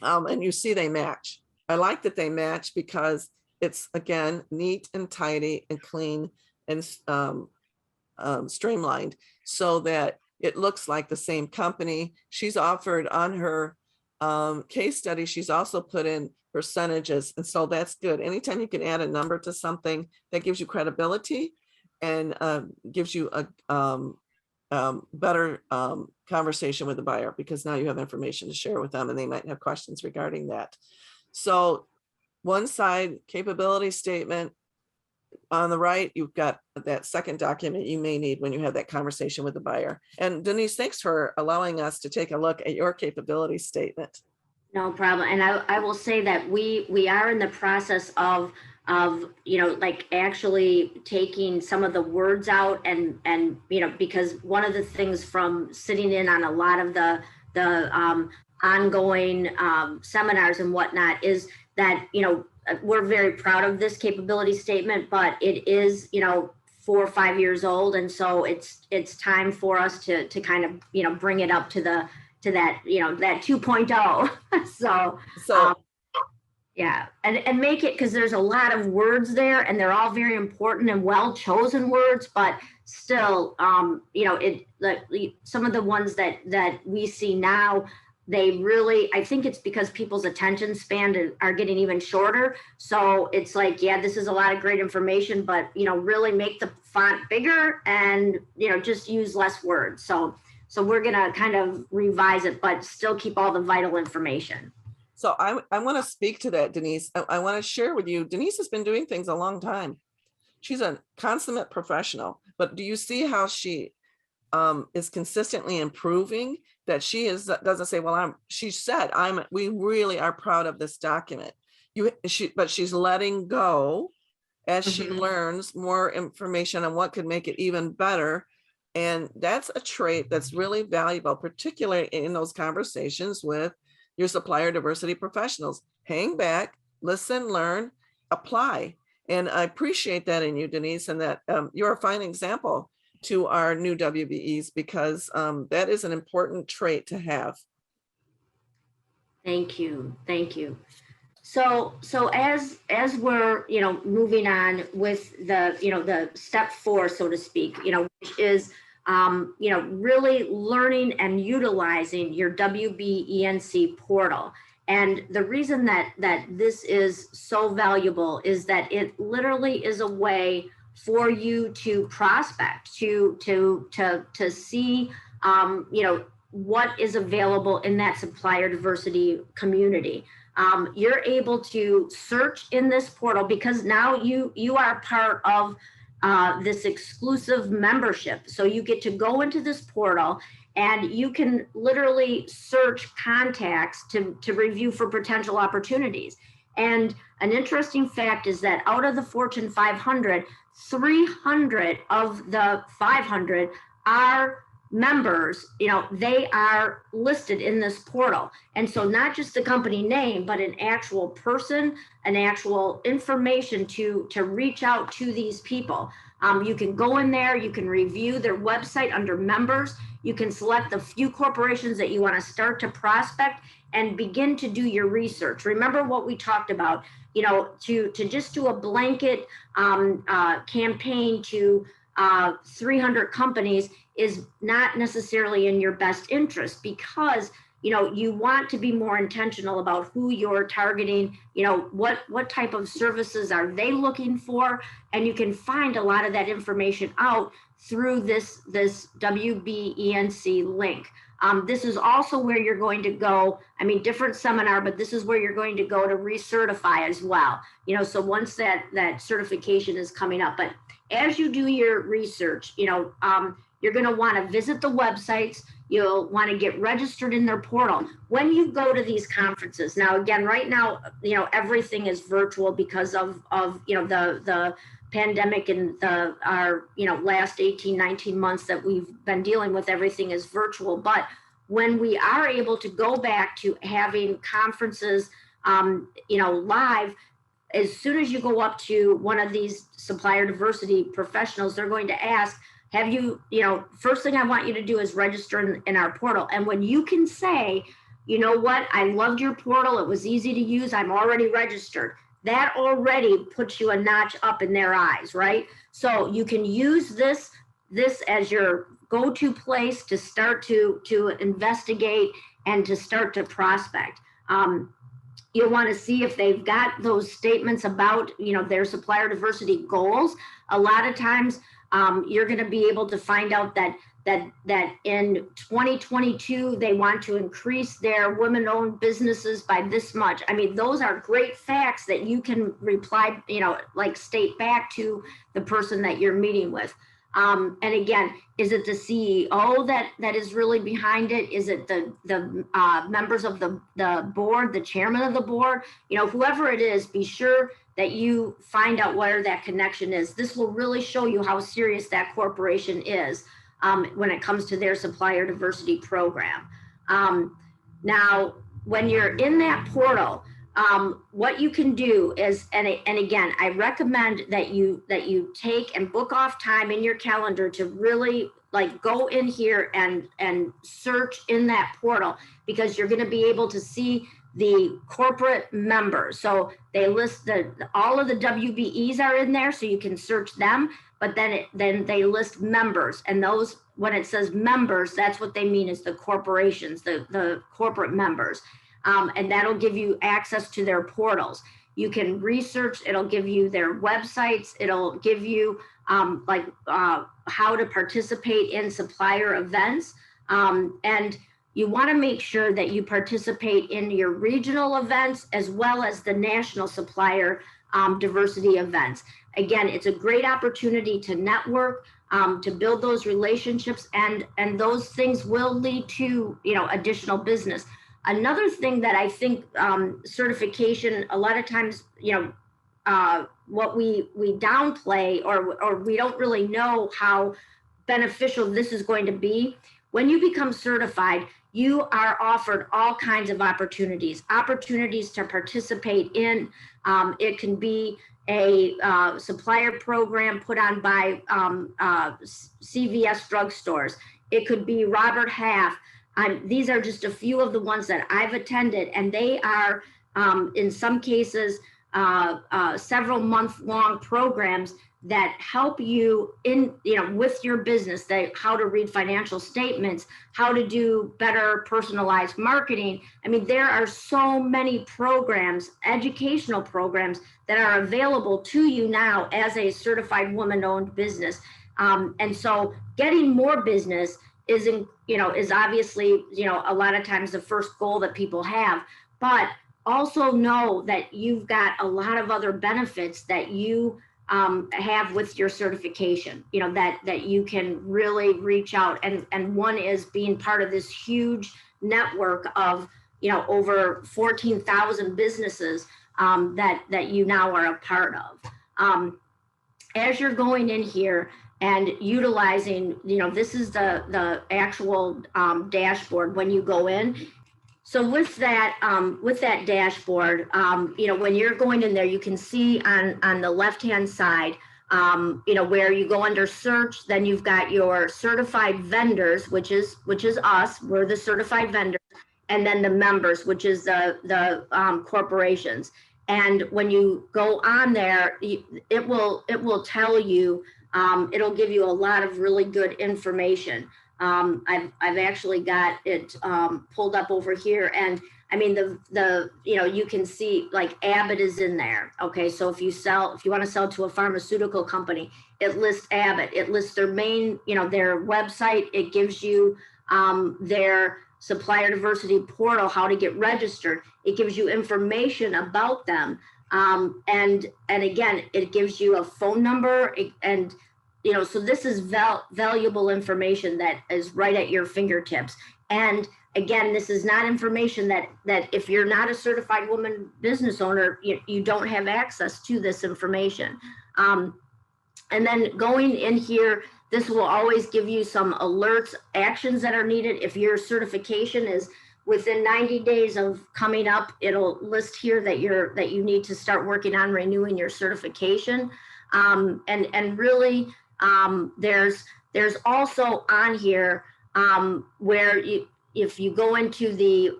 and you see they match. I like that they match because it's, again, neat and tidy and clean and streamlined so that it looks like the same company. She's offered on her case study, she's also put in percentages. And so that's good. Anytime you can add a number to something, that gives you credibility and gives you a better conversation with the buyer because now you have information to share with them and they might have questions regarding that. So one side capability statement, on the right, you've got that second document you may need when you have that conversation with the buyer. And Denise, thanks for allowing us to take a look at your capability statement. No problem. And I will say that we are in the process of like actually taking some of the words out and because one of the things from sitting in on a lot of the ongoing seminars and whatnot is that, we're very proud of this capability statement, but it is, 4 or 5 years old. And so it's time for us to kind of, bring it up to that, that 2.0. So yeah. And make it, because there's a lot of words there and they're all very important and well chosen words, but still, some of the ones that we see now, they really, I think it's because people's attention span are getting even shorter. So it's like, yeah, this is a lot of great information, but, really make the font bigger and, just use less words. So we're going to kind of revise it, but still keep all the vital information. So I want to speak to that, Denise. I want to share with you, Denise has been doing things a long time. She's a consummate professional, but do you see how she is consistently improving? That she doesn't say, well, she said, we really are proud of this document. But she's letting go as she learns more information on what could make it even better. And that's a trait that's really valuable, particularly in those conversations with your supplier diversity professionals. Hang back, listen, learn, apply. And I appreciate that in you, Denise, and that you're a fine example to our new WBEs because that is an important trait to have. Thank you. So as we're moving on with the step 4, so to speak, which is really learning and utilizing your WBENC portal. And the reason that this is so valuable is that it literally is a way for you to prospect, to see, what is available in that supplier diversity community. you're able to search in this portal because now you are part of this exclusive membership. So you get to go into this portal and you can literally search contacts to review for potential opportunities. And an interesting fact is that out of the Fortune 500, 300 of the 500 are members, they are listed in this portal. And so not just the company name, but an actual person, an actual information to reach out to these people. You can go in there, you can review their website under members, you can select the few corporations that you want to start to prospect and begin to do your research. Remember what we talked about, to just do a blanket campaign to 300 companies is not necessarily in your best interest, because you want to be more intentional about who you're targeting, what type of services are they looking for, and you can find a lot of that information out through this WBENC link. This is also where you're going to go, different seminar, but this is where you're going to go to recertify as well. So once that certification is coming up, but as you do your research, you're going to want to visit the websites. You'll want to get registered in their portal. When you go to these conferences, now again, right now, everything is virtual because of the pandemic and our last 18, 19 months that we've been dealing with, everything is virtual. But when we are able to go back to having conferences, live, as soon as you go up to one of these supplier diversity professionals, they're going to ask, have you, first thing I want you to do is register in our portal. And when you can say, you know what, I loved your portal, it was easy to use, I'm already registered, that already puts you a notch up in their eyes, right? So you can use this as your go-to place to start to investigate and to start to prospect. You'll want to see if they've got those statements about, their supplier diversity goals. A lot of times, you're going to be able to find out that in 2022 they want to increase their women-owned businesses by this much. Those are great facts that you can reply, state back to the person that you're meeting with. And again, is it the CEO that is really behind it? Is it the members of the board, the chairman of the board? Whoever it is, be sure that you find out where that connection is. This will really show you how serious that corporation is when it comes to their supplier diversity program. Now, when you're in that portal, what you can do is, and again, I recommend that you take and book off time in your calendar to really go in here and search in that portal, because you're going to be able to see the corporate members. So they list all of the WBEs are in there, so you can search them, but then they list members, and those, when it says members, that's what they mean is the corporations, the corporate members. And that'll give you access to their portals. You can research, it'll give you their websites, it'll give you how to participate in supplier events. And you want to make sure that you participate in your regional events as well as the national supplier diversity events. Again, it's a great opportunity to network, to build those relationships, and those things will lead to additional business. Another thing that I think certification, a lot of times, what we downplay or we don't really know how beneficial this is going to be. When you become certified, you are offered all kinds of opportunities to participate in. It can be a supplier program put on by CVS drugstores. It could be Robert Half. These are just a few of the ones that I've attended, and they are, in some cases, several month-long programs that help you in, with your business, how to read financial statements, how to do better personalized marketing. There are so many programs, educational programs, that are available to you now as a certified woman-owned business. And so getting more business is obviously, a lot of times the first goal that people have, but also know that you've got a lot of other benefits that you have with your certification, you know, that you can really reach out. And one is being part of this huge network of, you know, over 14,000 businesses that you now are a part of. As you're going in here and utilizing, you know, this is the actual dashboard when you go in. So with that dashboard, you know, when you're going in there, you can see on the left-hand side, you know, where you go under search, then you've got your certified vendors, which is us, we're the certified vendors, and then the members, which is the corporations. And when you go on there, it will tell you, it'll give you a lot of really good information. I've actually got it pulled up over here, and I mean the you know, you can see like Abbott is in there. Okay, so if you want to sell to a pharmaceutical company, it lists Abbott. It lists their main, you know, their website. It gives you their Supplier Diversity portal, how to get registered. It gives you information about them, and again, it gives you a phone number and. You know, so this is valuable information that is right at your fingertips. And again, this is not information that if you're not a certified woman business owner, you don't have access to this information. And then going in here, this will always give you some alerts, actions that are needed. If your certification is within 90 days of coming up, it'll list here that you need to start working on renewing your certification. And really, there's also on here where if you go into the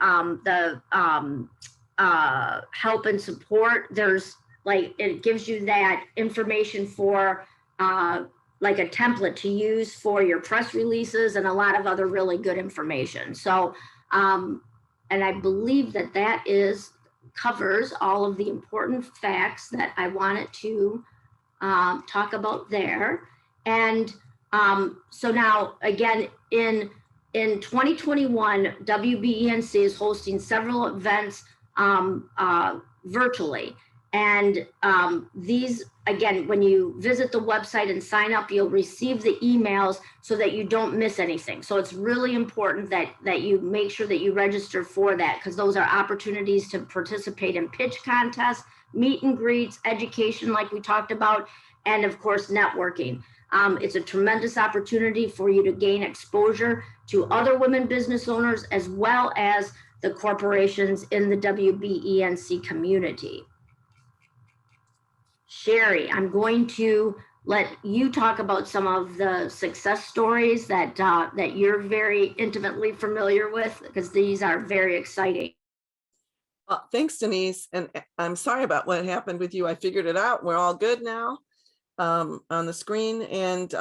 help and support, there's like, it gives you that information for like a template to use for your press releases and a lot of other really good information. So and I believe that covers all of the important facts that I wanted to talk about there. And so now, again, in 2021, WBENC is hosting several events virtually. And these, again, when you visit the website and sign up, you'll receive the emails so that you don't miss anything. So it's really important that you make sure that you register for that, because those are opportunities to participate in pitch contests, meet and greets, education like we talked about, and of course, networking. It's a tremendous opportunity for you to gain exposure to other women business owners, as well as the corporations in the WBENC community. Sherry, I'm going to let you talk about some of the success stories that you're very intimately familiar with, because these are very exciting. Thanks, Denise. And I'm sorry about what happened with you. I figured it out. We're all good now on the screen. And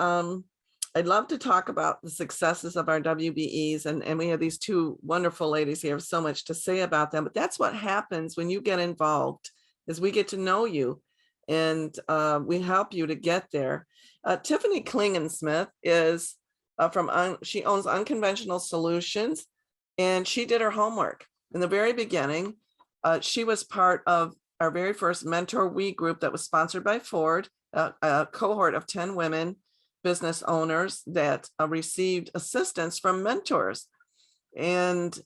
I'd love to talk about the successes of our WBEs. And we have these two wonderful ladies here, so much to say about them. But that's what happens when you get involved, is we get to know you and we help you to get there. Tiffany Klingensmith is she owns Unconventional Solutions, and she did her homework. In the very beginning, she was part of our very first Mentor We group that was sponsored by Ford, a cohort of 10 women business owners that received assistance from mentors. And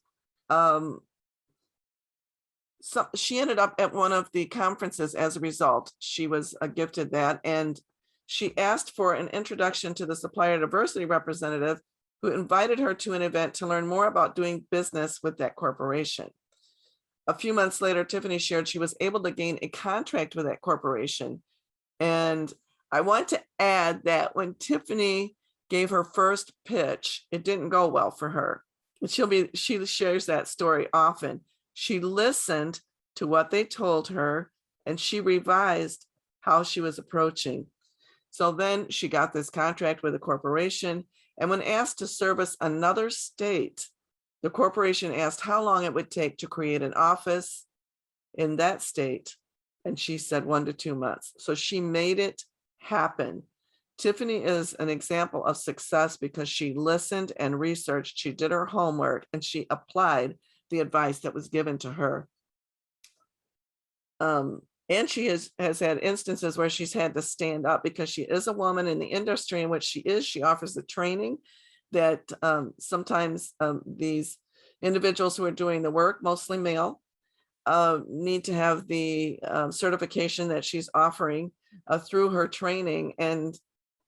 so she ended up at one of the conferences as a result. She was gifted that, and she asked for an introduction to the Supplier Diversity representative, who invited her to an event to learn more about doing business with that corporation. A few months later, Tiffany shared she was able to gain a contract with that corporation. And I want to add that when Tiffany gave her first pitch, it didn't go well for her. She shares that story often. She listened to what they told her, and she revised how she was approaching. So then she got this contract with a corporation, and when asked to service another state, the corporation asked how long it would take to create an office in that state, and she said 1 to 2 months. So she made it happen. Tiffany is an example of success because she listened and researched, she did her homework, and she applied the advice that was given to her. and she has had instances where she's had to stand up because she is a woman in the industry in which she is. She offers the training that sometimes these individuals who are doing the work, mostly male, need to have the certification that she's offering through her training. And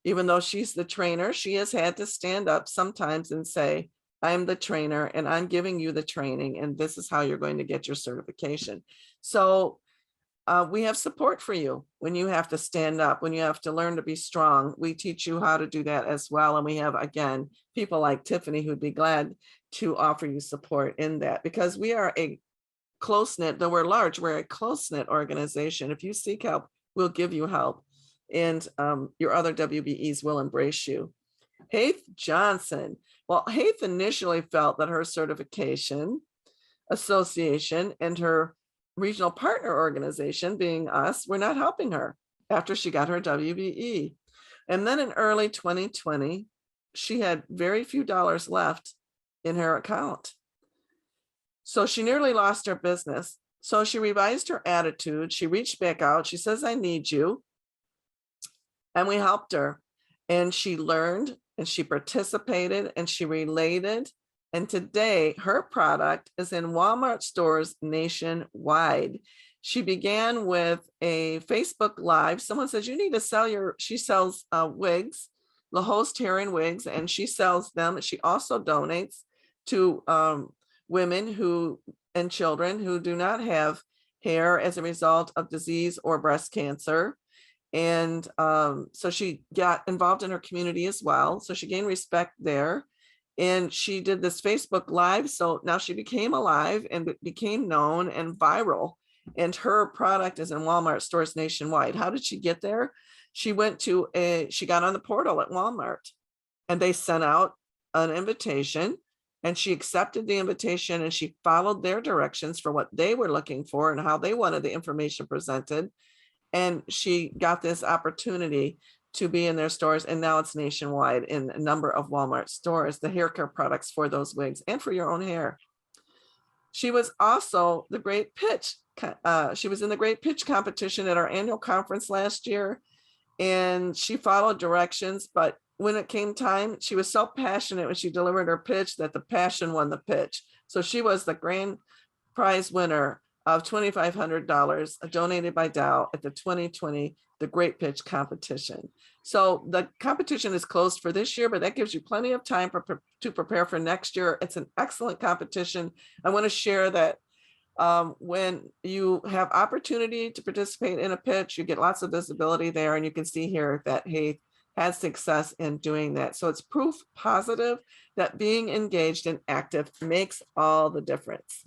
even though she's the trainer, she has had to stand up sometimes and say, I'm the trainer and I'm giving you the training, and this is how you're going to get your certification. So we have support for you when you have to stand up, when you have to learn to be strong. We teach you how to do that as well. And we have, again, people like Tiffany who'd be glad to offer you support in that, because we are a close-knit, though we're large, we're a close-knit organization. If you seek help, we'll give you help. And your other WBEs will embrace you. Haith Johnson. Well, Haith initially felt that her certification association and her regional partner organization, being us, were not helping her after she got her WBE. And then in early 2020, she had very few dollars left in her account. So she nearly lost her business. So she revised her attitude. She reached back out. She says, I need you. And we helped her. And she learned and she participated and she related. And today her product is in Walmart stores nationwide. She began with a Facebook Live. Someone says, you need to sell she sells wigs, the host hair and wigs, and she sells them. She also donates to women and children who do not have hair as a result of disease or breast cancer. And so she got involved in her community as well. So she gained respect there. And she did this Facebook Live. So now she became alive and became known and viral. And her product is in Walmart stores nationwide. How did she get there? She got on the portal at Walmart and they sent out an invitation, and she accepted the invitation and she followed their directions for what they were looking for and how they wanted the information presented. And she got this opportunity to be in their stores. And now it's nationwide in a number of Walmart stores, the hair care products for those wigs and for your own hair. She was also the Great Pitch. She was in the Great Pitch competition at our annual conference last year. And she followed directions, but when it came time, she was so passionate when she delivered her pitch that the passion won the pitch. So she was the grand prize winner of $2,500 donated by Dow at the 2020 The Great Pitch competition. So the competition is closed for this year, but that gives you plenty of time to prepare for next year. It's an excellent competition. I want to share that when you have opportunity to participate in a pitch, you get lots of visibility there, and you can see here that Haith had success in doing that. So it's proof positive that being engaged and active makes all the difference.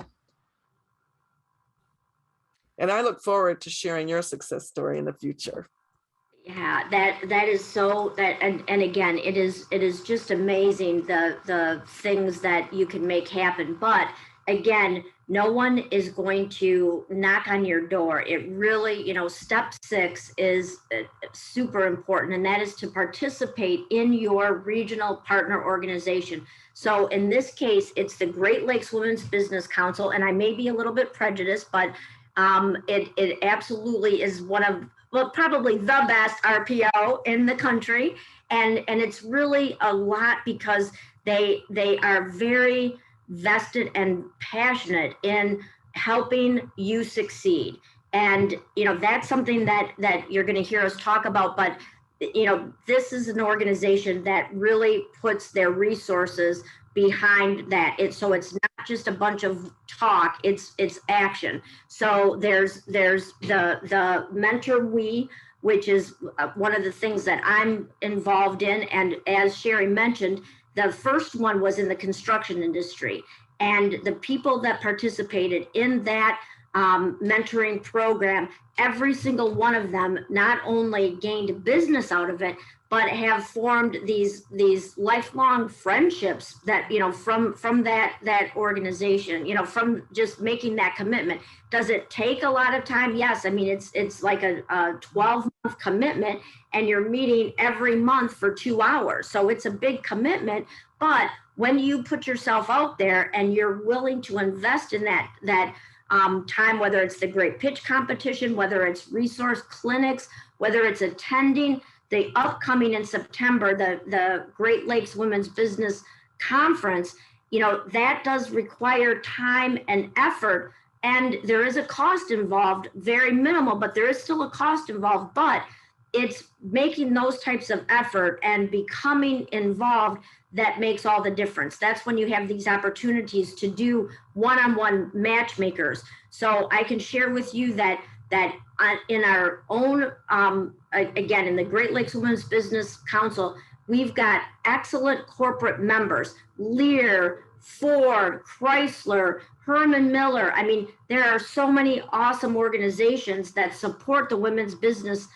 And I look forward to sharing your success story in the future. Yeah, that is so that, and again, it is just amazing the things that you can make happen. But again, no one is going to knock on your door. It really, step 6 is super important, and that is to participate in your regional partner organization. So in this case, it's the Great Lakes Women's Business Council, and I may be a little bit prejudiced, but it absolutely is one of, well, probably the best RPO in the country. And it's really a lot because they are very vested and passionate in helping you succeed. And, that's something that you're going to hear us talk about. But, this is an organization that really puts their resources behind that. So it's not just a bunch of talk, it's action. So there's the Mentor We, which is one of the things that I'm involved in. And as Sherry mentioned, the first one was in the construction industry. And the people that participated in that mentoring program, every single one of them not only gained business out of it, but have formed these lifelong friendships that, from that organization, from just making that commitment. Does it take a lot of time? Yes. I mean, it's like a 12-month commitment, and you're meeting every month for 2 hours. So it's a big commitment. But when you put yourself out there and you're willing to invest in that time, whether it's the great pitch competition, whether it's resource clinics, whether it's attending the upcoming in September, the Great Lakes Women's Business Conference, you know, that does require time and effort. And there is a cost involved, very minimal, but there is still a cost involved. But it's making those types of effort and becoming involved that makes all the difference. That's when you have these opportunities to do one-on-one matchmakers. So I can share with you that in our own, again, in the Great Lakes Women's Business Council, we've got excellent corporate members, Lear, Ford, Chrysler, Herman Miller. I mean, there are so many awesome organizations that support the Women's Business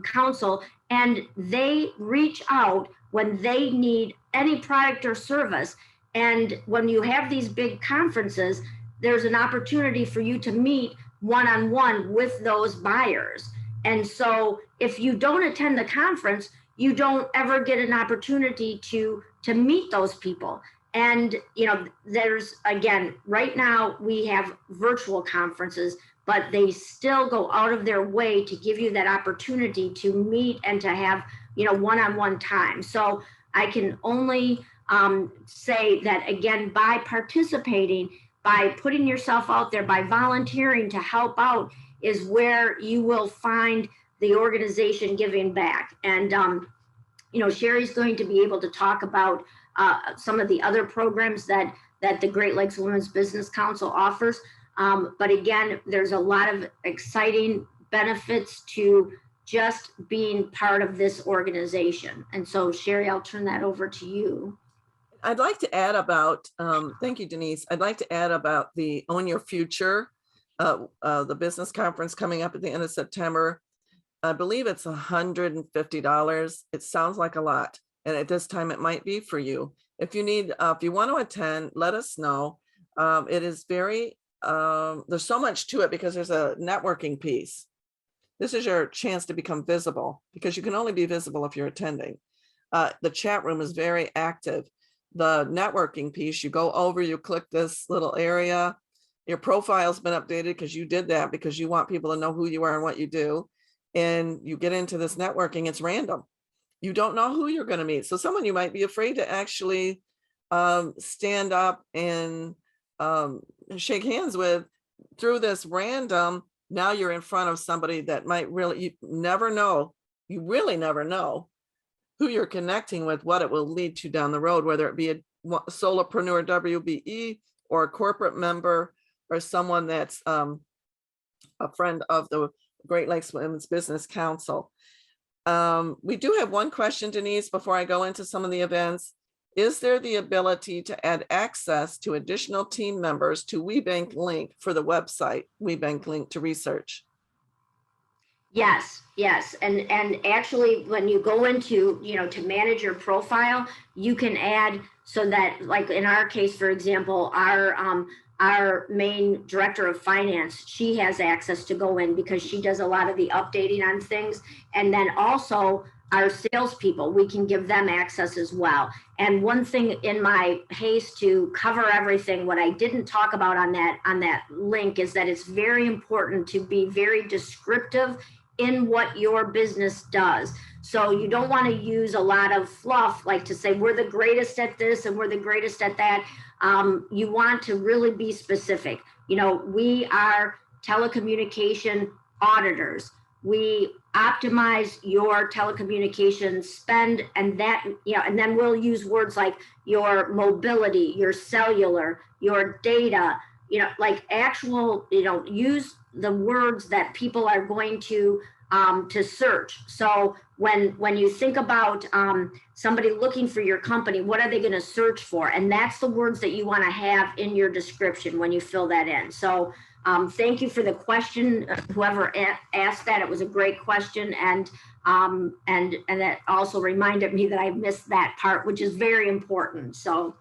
Council, and they reach out when they need any product or service. And when you have these big conferences, there's an opportunity for you to meet one-on-one with those buyers. And so if you don't attend the conference, you don't ever get an opportunity to meet those people. And, you know, there's, again, right now we have virtual conferences, but they still go out of their way to give you that opportunity to meet and to have, you know, one-on-one time. So I can only say that, again, by participating, by putting yourself out there, by volunteering to help out is where you will find the organization giving back. And, you know, Sherry's going to be able to talk about some of the other programs that the Great Lakes Women's Business Council offers. But again, there's a lot of exciting benefits to just being part of this organization. And so, Sherry, I'll turn that over to you. I'd like to add about, thank you, Denise. I'd like to add about the Own Your Future, the business conference coming up at the end of September. I believe it's $150. It sounds like a lot. And at this time, it might be for you. If you need, if you want to attend, let us know. It is very, there's so much to it because there's a networking piece. This is your chance to become visible because you can only be visible if you're attending. The chat room is very active. The networking piece, you go over, you click this little area. Your profile's been updated because you did that because you want people to know who you are and what you do. And you get into this networking, it's random. You don't know who you're going to meet. So someone you might be afraid to actually stand up and shake hands with through this random. Now you're in front of somebody that might really, you never know. You really never know who you're connecting with, what it will lead to down the road, whether it be a solopreneur WBE or a corporate member or someone that's a friend of the Great Lakes Women's Business Council. We do have one question, Denise, before I go into some of the events. Is there the ability to add access to additional team members to WBENC link for the website, WBENC link to research? Yes, yes. And actually, when you go into, you know, to manage your profile, you can add so that, like in our case, for example, our main director of finance, she has access to go in because she does a lot of the updating on things. And then also our salespeople, we can give them access as well. And one thing in my haste to cover everything, what I didn't talk about on that link is that it's very important to be very descriptive in what your business does. So you don't want to use a lot of fluff, like to say we're the greatest at this and we're the greatest at that. You want to really be specific. You know, we are telecommunication auditors. We optimize your telecommunications spend, and that, you know, and then we'll use words like your mobility, your cellular, your data, you know, like actual, you know, use the words that people are going to search. So when you think about somebody looking for your company, what are they going to search for? And that's the words that you want to have in your description when you fill that in. So thank you for the question. Whoever asked that, it was a great question. And that also reminded me that I missed that part, which is very important. So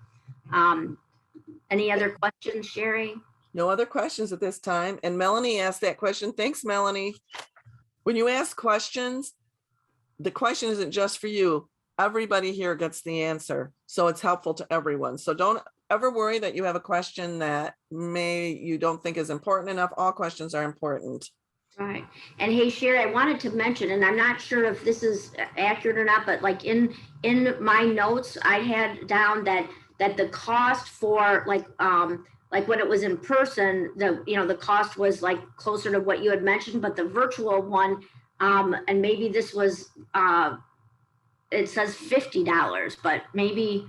any other questions, Sherry? No other questions at this time. And Melanie asked that question. Thanks, Melanie. When you ask questions, the question isn't just for you. Everybody here gets the answer. So it's helpful to everyone. So don't ever worry that you have a question that you don't think is important enough, all questions are important. Right. And hey, Sherry, I wanted to mention, and I'm not sure if this is accurate or not, but like in my notes, I had down that the cost for like when it was in person, the cost was like closer to what you had mentioned, but the virtual one, and maybe this was it says $50, but maybe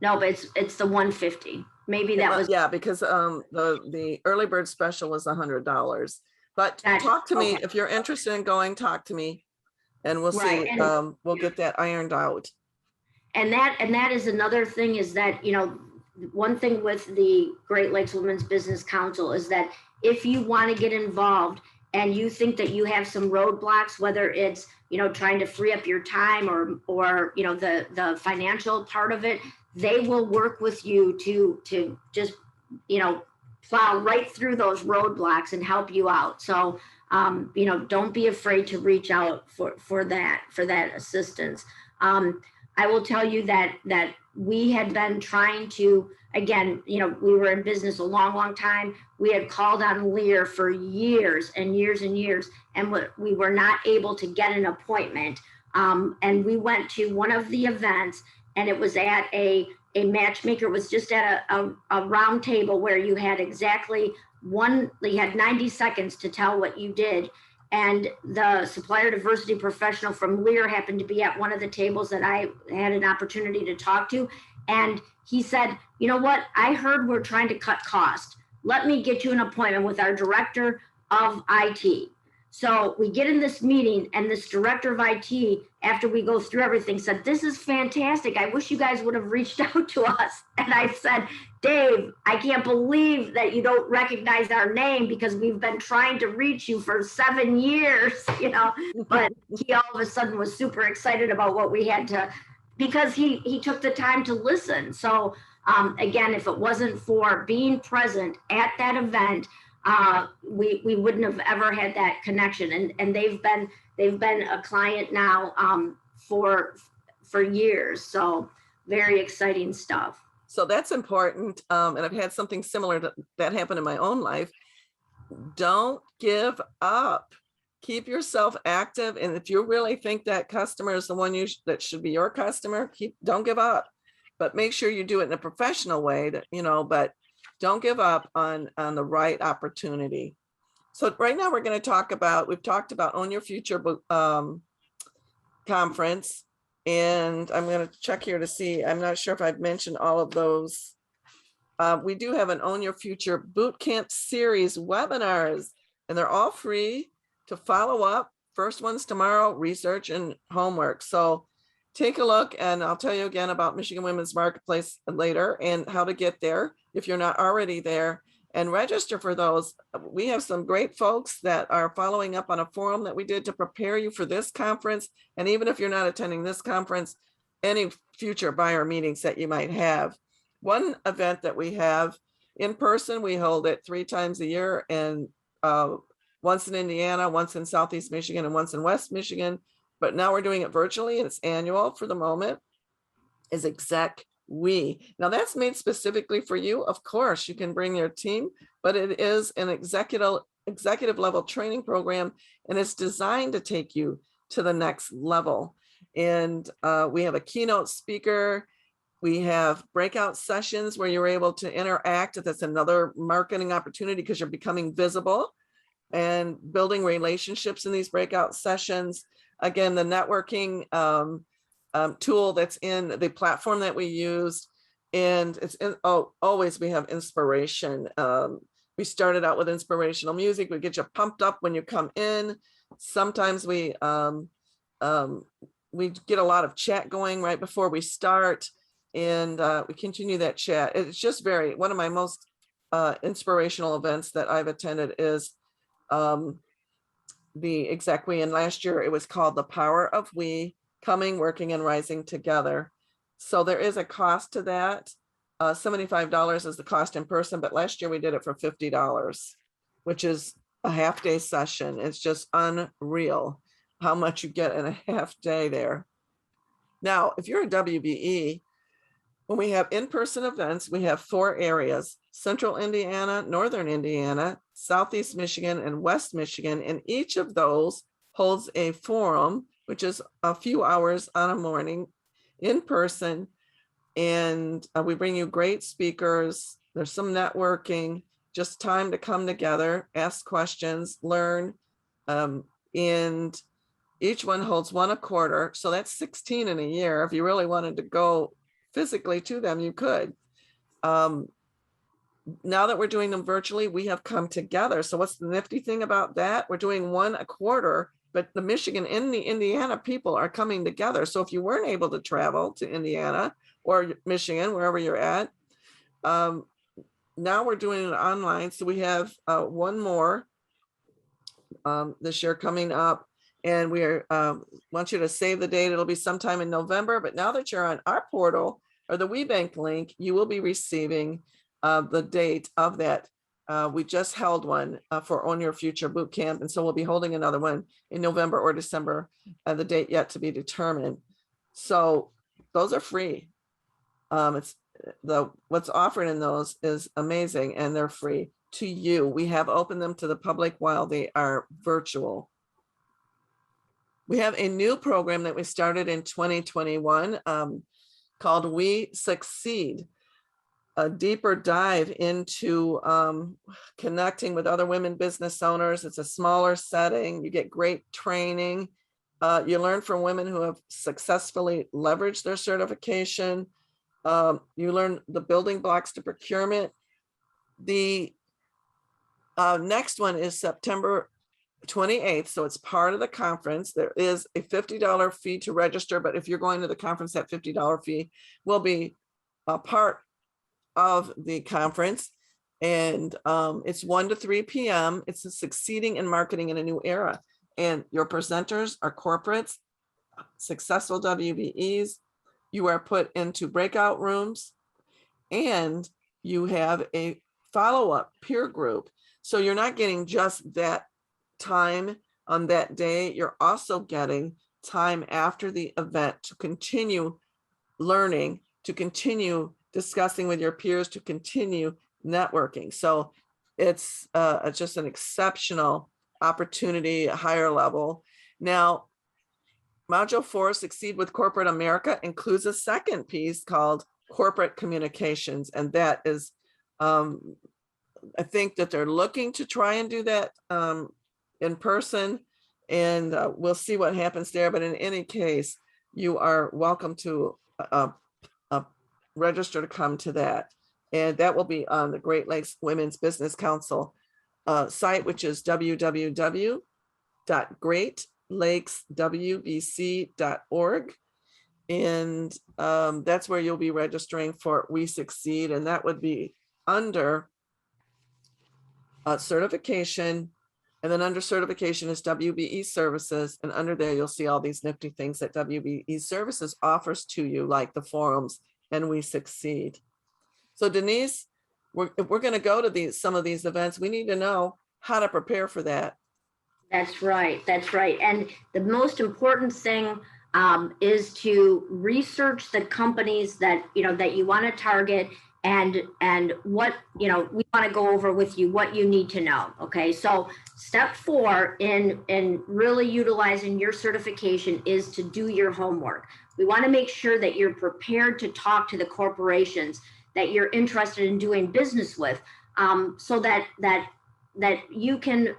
no, but it's the 150. Maybe that was because the early bird special was $100. But talk to me if you're interested in going. Talk to me, and we'll see. We'll get that ironed out. And that is another thing, is that one thing with the Great Lakes Women's Business Council is that if you want to get involved and you think that you have some roadblocks, whether it's trying to free up your time or the financial part of it, they will work with you to just plow right through those roadblocks and help you out. So, don't be afraid to reach out for that assistance. I will tell you that we had been trying to, again, we were in business a long, long time. We had called on Lear for years and years and years, and we were not able to get an appointment. And we went to one of the events, and it was at a matchmaker. It was just at a round table where you had you had 90 seconds to tell what you did. And the supplier diversity professional from Lear happened to be at one of the tables that I had an opportunity to talk to. And he said, you know what? I heard we're trying to cut cost. Let me get you an appointment with our director of IT. So we get in this meeting, and this director of IT, after we go through everything, said, this is fantastic. I wish you guys would have reached out to us. And I said, Dave, I can't believe that you don't recognize our name, because we've been trying to reach you for 7 years, but he all of a sudden was super excited about what we had to, because he took the time to listen. So again, if it wasn't for being present at that event, we wouldn't have ever had that connection. And they've been a client now for years. So very exciting stuff. So that's important. And I've had something similar to that happen in my own life. Don't give up. Keep yourself active. And if you really think that customer is the one that should be your customer, don't give up. But make sure you do it in a professional way, but don't give up on the right opportunity. So right now we've talked about Own Your Future conference. And I'm going to check here to see, I'm not sure if I've mentioned all of those. We do have an Own Your Future Bootcamp series webinars, and they're all free to follow up. First one's tomorrow, research and homework. So take a look, and I'll tell you again about Michigan Women's Marketplace later and how to get there if you're not already there, and register for those. We have some great folks that are following up on a forum that we did to prepare you for this conference. And even if you're not attending this conference, any future buyer meetings that you might have. One event that we have in person, we hold it 3 times a year, and once in Indiana, once in Southeast Michigan, and once in West Michigan. But now we're doing it virtually, and it's annual for the moment, is Exec We. Now that's made specifically for you. Of course, you can bring your team, but it is an executive level training program, and it's designed to take you to the next level. And we have a keynote speaker. We have breakout sessions where you're able to interact. That's another marketing opportunity, because you're becoming visible and building relationships in these breakout sessions. Again, the networking tool that's in the platform that we use, and always we have inspiration. We started out with inspirational music. We get you pumped up when you come in. Sometimes we get a lot of chat going right before we start, and we continue that chat. It's just one of my most inspirational events that I've attended is the Exec We, and last year it was called The Power of We, Coming, Working, and Rising Together. So there is a cost to that. $75 is the cost in person, but last year we did it for $50, which is a half-day session. It's just unreal how much you get in a half day there. Now, if you're a WBE, When we have in-person events, we have 4 areas: Central Indiana, Northern Indiana, Southeast Michigan, and West Michigan. And each of those holds a forum, which is a few hours on a morning in person. And we bring you great speakers. There's some networking, just time to come together, ask questions, learn. And each one holds 1 a quarter. So that's 16 in a year. If you really wanted to go physically to them, you could. Now that we're doing them virtually, we have come together. So what's the nifty thing about that? We're doing 1 a quarter, but the Michigan and the Indiana people are coming together. So if you weren't able to travel to Indiana or Michigan, wherever you're at, now we're doing it online. So we have 1 more this year coming up. And we want you to save the date. It'll be sometime in November. But now that you're on our portal or the WBENC link, you will be receiving the date of that. We just held one for Own Your Future Boot Camp. And so we'll be holding another one in November or December, the date yet to be determined. So those are free. What's offered in those is amazing, and they're free to you. We have opened them to the public while they are virtual. We have a new program that we started in 2021 called We Succeed, a deeper dive into connecting with other women business owners. It's a smaller setting. You get great training. You learn from women who have successfully leveraged their certification. You learn the building blocks to procurement. The next one is September 28th. So it's part of the conference. There is a $50 fee to register, but if you're going to the conference, that $50 fee will be a part of the conference. And it's 1 to 3 p.m. It's a Succeeding in Marketing in a New Era. And your presenters are corporates, successful WBEs. You are put into breakout rooms, and you have a follow-up peer group. So you're not getting just that time on that day. You're also getting time after the event to continue learning, to continue discussing with your peers, to continue networking. So it's just an exceptional opportunity, a higher level. Now, Module 4, Succeed with Corporate America, includes a second piece called Corporate Communications. And that is, I think that they're looking to try and do that in person, and we'll see what happens there. But in any case, you are welcome to register to come to that. And that will be on the Great Lakes Women's Business Council site, which is www.greatlakeswbc.org. And that's where you'll be registering for We Succeed. And that would be under certification. And then under certification is WBE services. And under there, you'll see all these nifty things that WBE services offers to you, like the forums and We Succeed. So Denise, if we're going to go to some of these events, we need to know how to prepare for that. That's right. That's right. And the most important thing is to research the companies that you want to target, and what we want to go over with you what you need to know. Okay, so step 4 in really utilizing your certification is to do your homework. We want to make sure that you're prepared to talk to the corporations that you're interested in doing business with, so that you can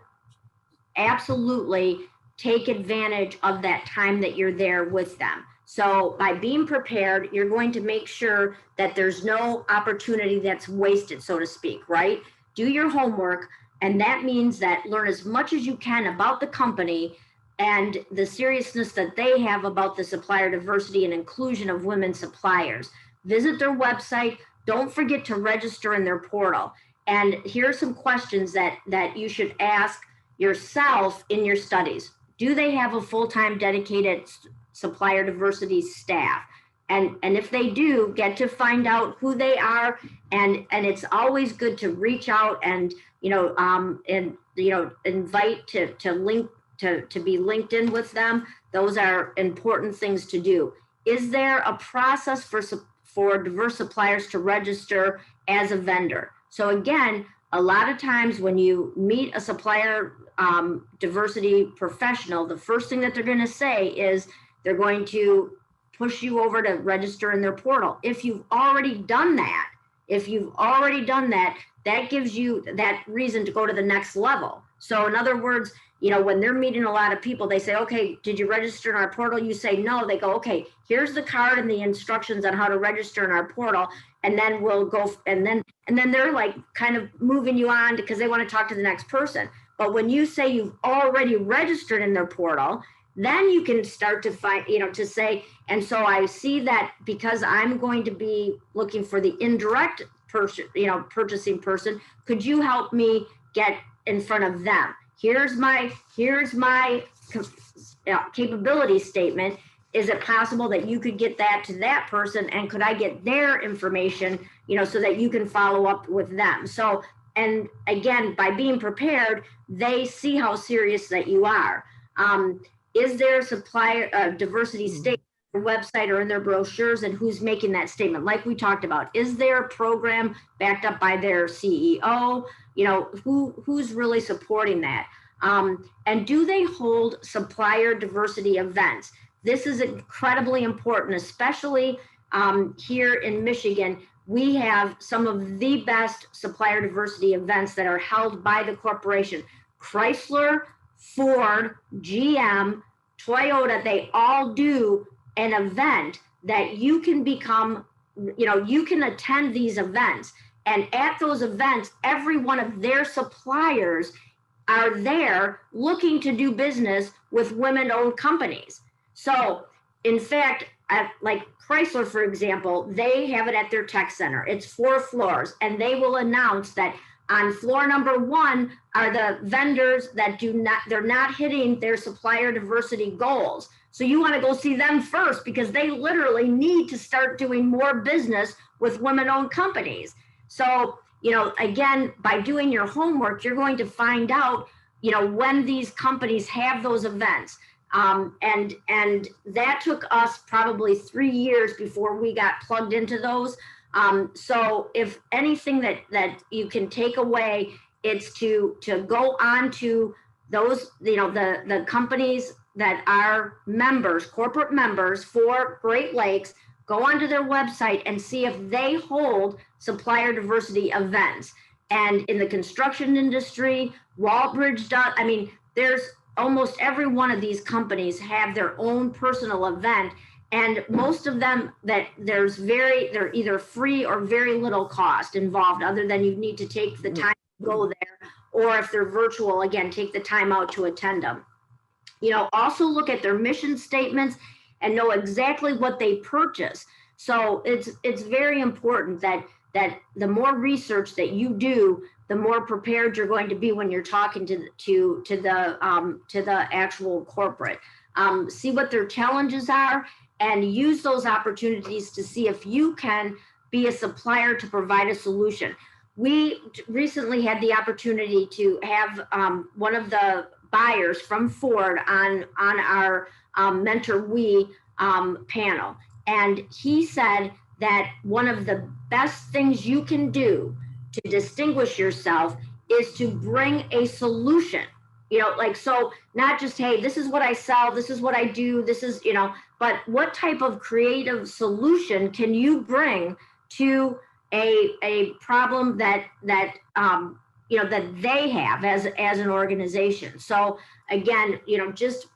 absolutely take advantage of that time that you're there with them. So by being prepared, you're going to make sure that there's no opportunity that's wasted, so to speak, right? Do your homework, and that means that learn as much as you can about the company and the seriousness that they have about the supplier diversity and inclusion of women suppliers. Visit their website. Don't forget to register in their portal. And here are some questions that you should ask yourself in your studies. Do they have a full-time dedicated supplier diversity staff? And if they do, get to find out who they are. And it's always good to reach out and invite to link to be linked in with them. Those are important things to do. Is there a process for diverse suppliers to register as a vendor. So again, a lot of times when you meet a supplier diversity professional, the first thing that they're going to say is they're going to push you over to register in their portal. If you've already done that, that gives you that reason to go to the next level. So in other words, you know, when they're meeting a lot of people, they say, okay, did you register in our portal? You say no. They go, okay, here's the card and the instructions on how to register in our portal. And then we'll go, and then they're like kind of moving you on because they want to talk to the next person. But when you say you've already registered in their portal, then you can start to find, you know, to say, and so I see that because I'm going to be looking for the indirect person, you know, purchasing person, could you help me get in front of them? Here's my capability statement. Is it possible that you could get that to that person, and could I get their information, you know, so that you can follow up with them? So, and again, by being prepared, they see how serious that you are. Is there a supplier diversity statement on their website or in their brochures, and who's making that statement? Like we talked about, is there a program backed up by their CEO? You know, who's really supporting that? And do they hold supplier diversity events? This is incredibly important, especially here in Michigan. We have some of the best supplier diversity events that are held by the corporation. Chrysler, Ford, GM, Toyota, they all do an event that you can become, you know, you can attend these events. And at those events, every one of their suppliers are there looking to do business with women-owned companies. So in fact, like Chrysler, for example, they have it at their tech center. It's 4 floors, and they will announce that on floor number 1 are the vendors that they're not hitting their supplier diversity goals. So you want to go see them first, because they literally need to start doing more business with women-owned companies. So, you know, again, by doing your homework, you're going to find out, you know, when these companies have those events. And that took us probably 3 years before we got plugged into those. So if anything that you can take away, it's to go on to those, you know, the companies that are members, corporate members for Great Lakes, go onto their website and see if they hold supplier diversity events. And in the construction industry, Walbridge does, I mean, there's almost every one of these companies have their own personal event. And most of them that they're either free or very little cost involved, other than you need to take the time to go there, or if they're virtual, again, take the time out to attend them. You know, also look at their mission statements and know exactly what they purchase. So it's very important that the more research that you do, the more prepared you're going to be when you're talking to the actual corporate. See what their challenges are, and use those opportunities to see if you can be a supplier to provide a solution. We recently had the opportunity to have one of the buyers from Ford on our Mentor We panel. And he said that one of the best things you can do to distinguish yourself is to bring a solution. You know, like, so not just, hey, this is what I sell, this is what I do, this is, you know, but what type of creative solution can you bring to a problem that you know, that they have as an organization. So again, you know, just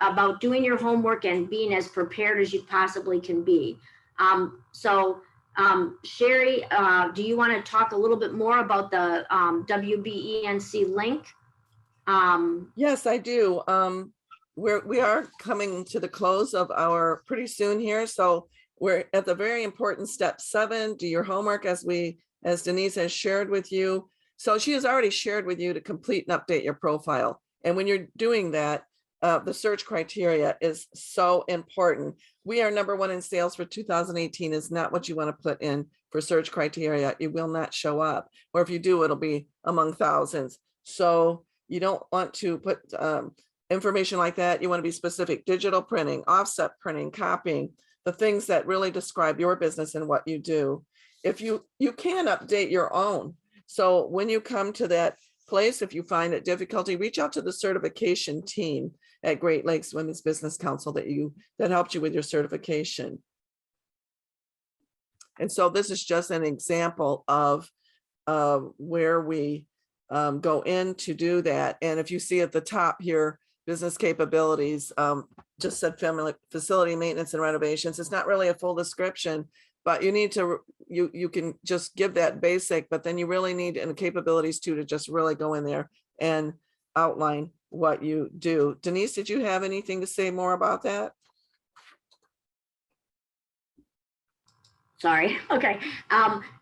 about doing your homework and being as prepared as you possibly can be. Sherry, do you want to talk a little bit more about the WBENC link? Yes, I do. We are coming to the close of our pretty soon here. So we're at the very important step 7, do your homework, as Denise has shared with you. So she has already shared with you to complete and update your profile. And when you're doing that, the search criteria is so important. We are #1 in sales for 2018 is not what you want to put in for search criteria. It will not show up. Or if you do, it'll be among thousands. So you don't want to put information like that. You want to be specific: digital printing, offset printing, copying, the things that really describe your business and what you do. If you can update your own. So when you come to that place, if you find it difficulty, reach out to the certification team at Great Lakes Women's Business Council that helped you with your certification. And so this is just an example of where we go in to do that. And if you see at the top here, business capabilities, just said family facility maintenance and renovations. It's not really a full description, but you need to, you can just give that basic, but then you really need and capabilities too, to just really go in there and outline what you do. Denise, did you have anything to say more about that? Sorry. Okay.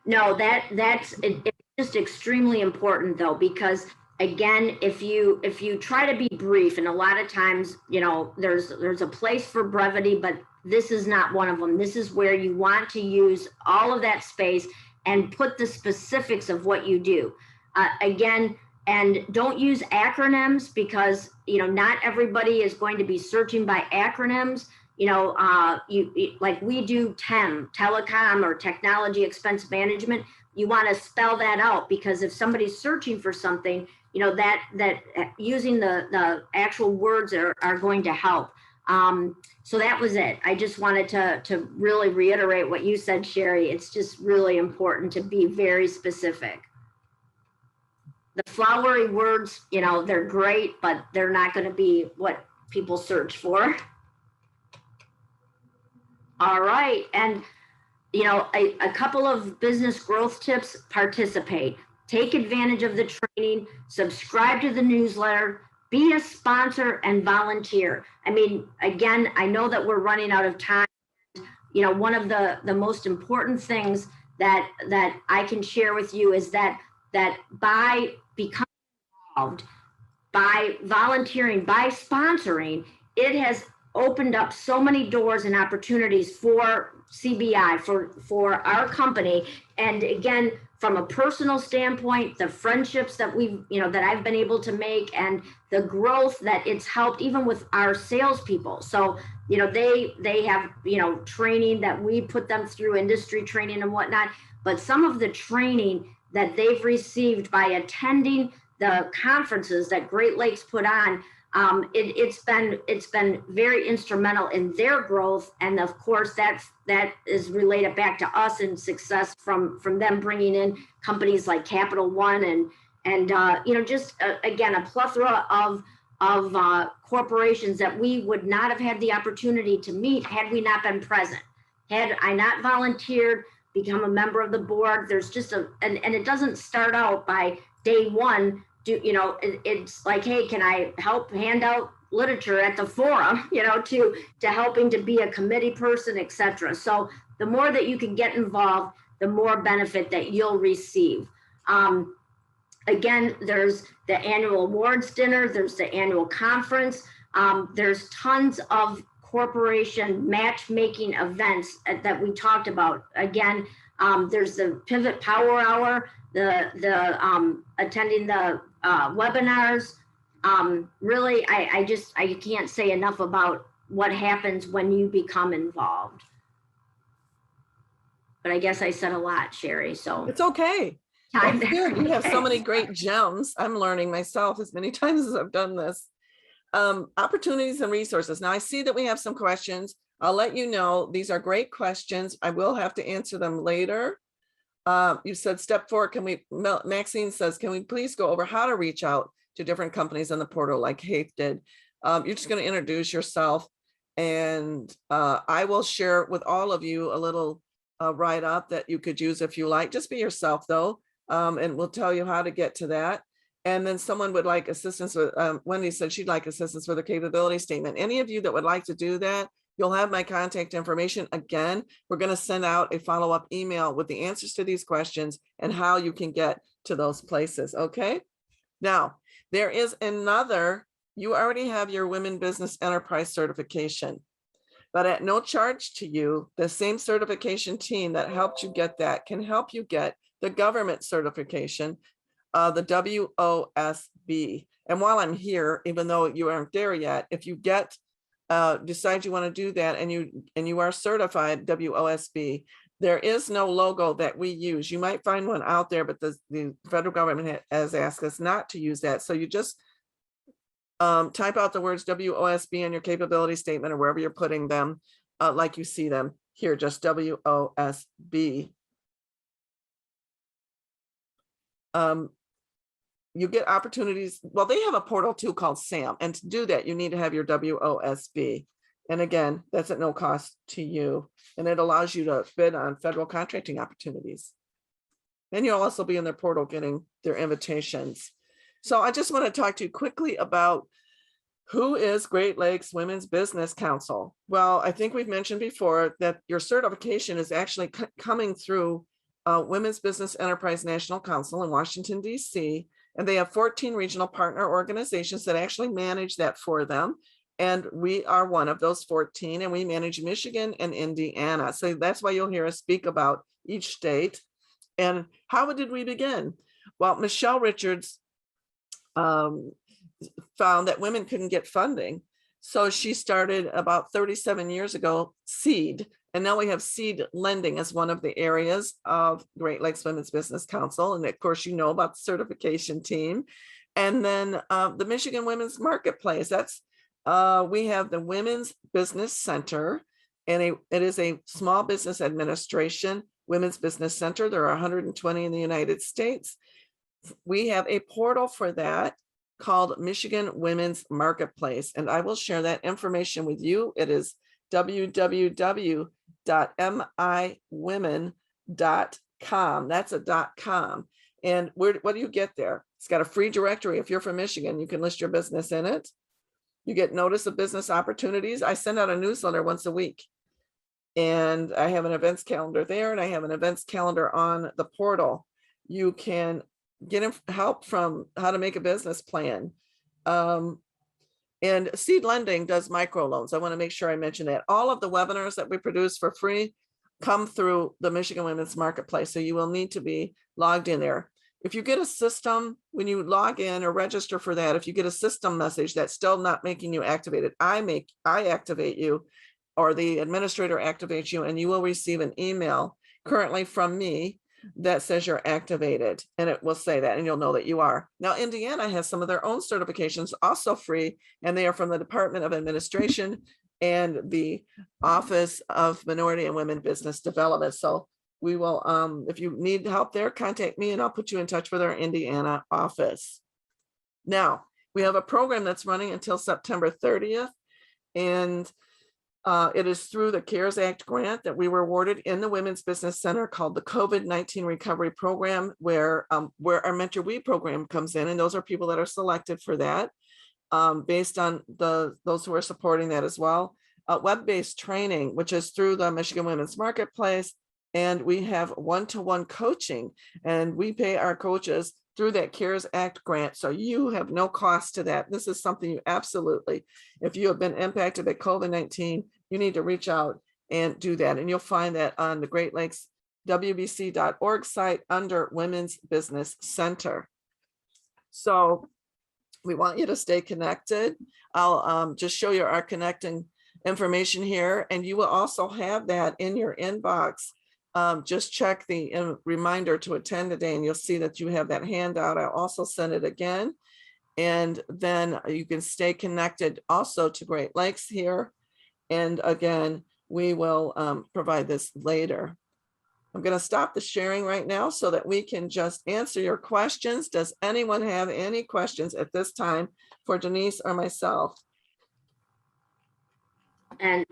No, that's it's just extremely important though, because again, if you try to be brief, and a lot of times, you know, there's a place for brevity, but this is not one of them. This is where you want to use all of that space and put the specifics of what you do. Again, and don't use acronyms, because, you know, not everybody is going to be searching by acronyms. You know, like we do TEM, telecom or technology expense management. You want to spell that out, because if somebody's searching for something, you know, that using the actual words are going to help. So that was it. I just wanted to really reiterate what you said, Sherry. It's just really important to be very specific. The flowery words, you know, they're great, but they're not going to be what people search for. All right. And, you know, a couple of business growth tips: participate, take advantage of the training, subscribe to the newsletter, be a sponsor, and volunteer. I mean, again, I know that we're running out of time. You know, one of the most important things that I can share with you is that by becoming involved, by volunteering, by sponsoring, it has opened up so many doors and opportunities for CBI, for our company. And again, from a personal standpoint, the friendships that that I've been able to make, and the growth that it's helped even with our salespeople. So, you know, they have, you know, training that we put them through, industry training and whatnot, but some of the training that they've received by attending the conferences that Great Lakes put on, it's been very instrumental in their growth. And of course, that is related back to us and success from them bringing in companies like Capital One and you know, just again, a plethora of corporations that we would not have had the opportunity to meet had we not been present. Had I not volunteered, become a member of the board, there's just and it doesn't start out by day one. You know, it's like, hey, can I help hand out literature at the forum, you know, to helping to be a committee person, etc. So the more that you can get involved, the more benefit that you'll receive. Again, there's the annual awards dinner, there's the annual conference, there's tons of corporation matchmaking events that we talked about. Again, there's the Pivot Power Hour, the attending the webinars. Really, I can't say enough about what happens when you become involved. But I guess I said a lot, Sherry, so. It's okay. That's good. You have so many great gems. I'm learning myself as many times as I've done this. Opportunities and resources. Now I see that we have some questions. I'll let you know, these are great questions. I will have to answer them later. You said step 4, Maxine says, can we please go over how to reach out to different companies on the portal like Haith did? You're just going to introduce yourself, and I will share with all of you a little write-up that you could use if you like. Just be yourself though, and we'll tell you how to get to that. And then someone would like assistance with, Wendy said she'd like assistance with a capability statement. Any of you that would like to do that, you'll have my contact information. Again, we're going to send out a follow-up email with the answers to these questions and how you can get to those places. Okay. Now, there is another, you already have your Women Business Enterprise certification, but at no charge to you, the same certification team that helped you get that can help you get the government certification, the WOSB. And while I'm here, even though you aren't there yet, if you get decide you want to do that and you are certified WOSB, there is no logo that we use. You might find one out there, but the federal government has asked us not to use that. So you just type out the words WOSB in your capability statement or wherever you're putting them, like you see them here, just WOSB. You get opportunities. Well, they have a portal too called SAM. And to do that, you need to have your WOSB. And again, that's at no cost to you. And it allows you to bid on federal contracting opportunities. And you'll also be in their portal getting their invitations. So I just want to talk to you quickly about who is Great Lakes Women's Business Council. Well, I think we've mentioned before that your certification is actually coming through Women's Business Enterprise National Council in Washington, D.C., and they have 14 regional partner organizations that actually manage that for them. And we are one of those 14, and we manage Michigan and Indiana. So that's why you'll hear us speak about each state. And how did we begin? Well, Michelle Richards found that women couldn't get funding. So she started about 37 years ago, SEED. And now we have SEED lending as one of the areas of Great Lakes Women's Business Council. And of course, you know about the certification team. And then the Michigan Women's Marketplace. That's we have the Women's Business Center, and it is a small business administration Women's Business Center. There are 120 in the United States. We have a portal for that called Michigan Women's Marketplace, and I will share that information with you. It is www.miwomen.com. That's a .com. And what do you get there? It's got a free directory. If you're from Michigan, you can list your business in it. You get notice of business opportunities. I send out a newsletter once a week, and I have an events calendar there, and I have an events calendar on the portal. You can get help from how to make a business plan. And Seed Lending does microloans. I want to make sure I mention that. All of the webinars that we produce for free come through the Michigan Women's Marketplace. So you will need to be logged in there. If you get a system, when you log in or register for that, if you get a system message that's still not making you activated, I activate you, or the administrator activates you, and you will receive an email currently from me that says you're activated, and it will say that, and you'll know that you are. Now, Indiana has some of their own certifications, also free, and they are from the Department of Administration and the Office of Minority and Women Business Development. So we will, if you need help there, contact me and I'll put you in touch with our Indiana office. Now, we have a program that's running until September 30th, and it is through the CARES Act grant that we were awarded in the Women's Business Center called the COVID-19 Recovery Program, where our Mentor We program comes in, and those are people that are selected for that based on those who are supporting that as well. Web-based training, which is through the Michigan Women's Marketplace, and we have one-to-one coaching, and we pay our coaches through that CARES Act grant. So you have no cost to that. This is something you absolutely, if you have been impacted by COVID-19, you need to reach out and do that. And you'll find that on the Great Lakes WBC.org site under Women's Business Center. So we want you to stay connected. I'll just show you our connecting information here, and you will also have that in your inbox. Just check the reminder to attend today, and you'll see that you have that handout. I'll also send it again, and then you can stay connected also to Great Lakes here. And again, we will provide this later. I'm going to stop the sharing right now so that we can just answer your questions. Does anyone have any questions at this time for Denise or myself? And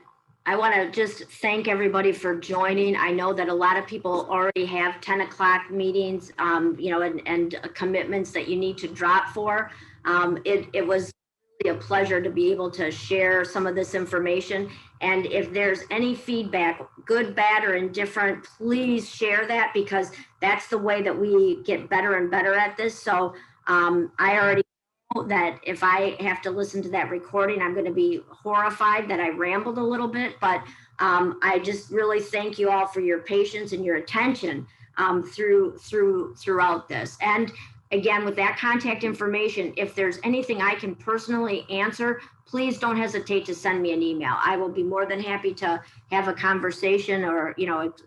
I want to just thank everybody for joining. I know that a lot of people already have 10 o'clock meetings, and commitments that you need to drop for. It was really a pleasure to be able to share some of this information. And if there's any feedback, good, bad, or indifferent, please share that, because that's the way that we get better and better at this. So I already know that if I have to listen to that recording, I'm going to be horrified that I rambled a little bit, but I just really thank you all for your patience and your attention throughout this. And again, with that contact information, if there's anything I can personally answer, please don't hesitate to send me an email. I will be more than happy to have a conversation or,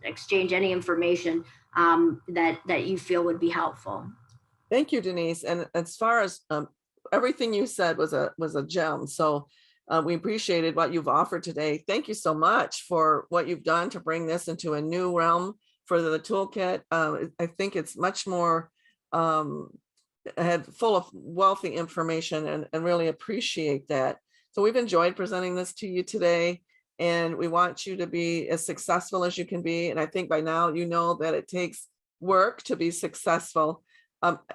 exchange any information that you feel would be helpful. Thank you, Denise. And as far as everything you said was a gem. So we appreciated what you've offered today. Thank you so much for what you've done to bring this into a new realm for the toolkit. I think it's much more full of wealthy information, and really appreciate that. So we've enjoyed presenting this to you today, and we want you to be as successful as you can be. And I think by now you know that it takes work to be successful.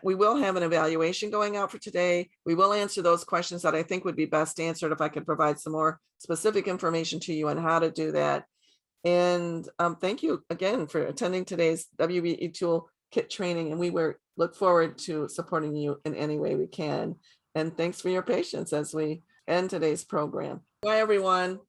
We will have an evaluation going out for today. We will answer those questions that I think would be best answered if I could provide some more specific information to you on how to do that. And thank you again for attending today's WBE Toolkit training. And we look forward to supporting you in any way we can. And thanks for your patience as we end today's program. Bye, everyone.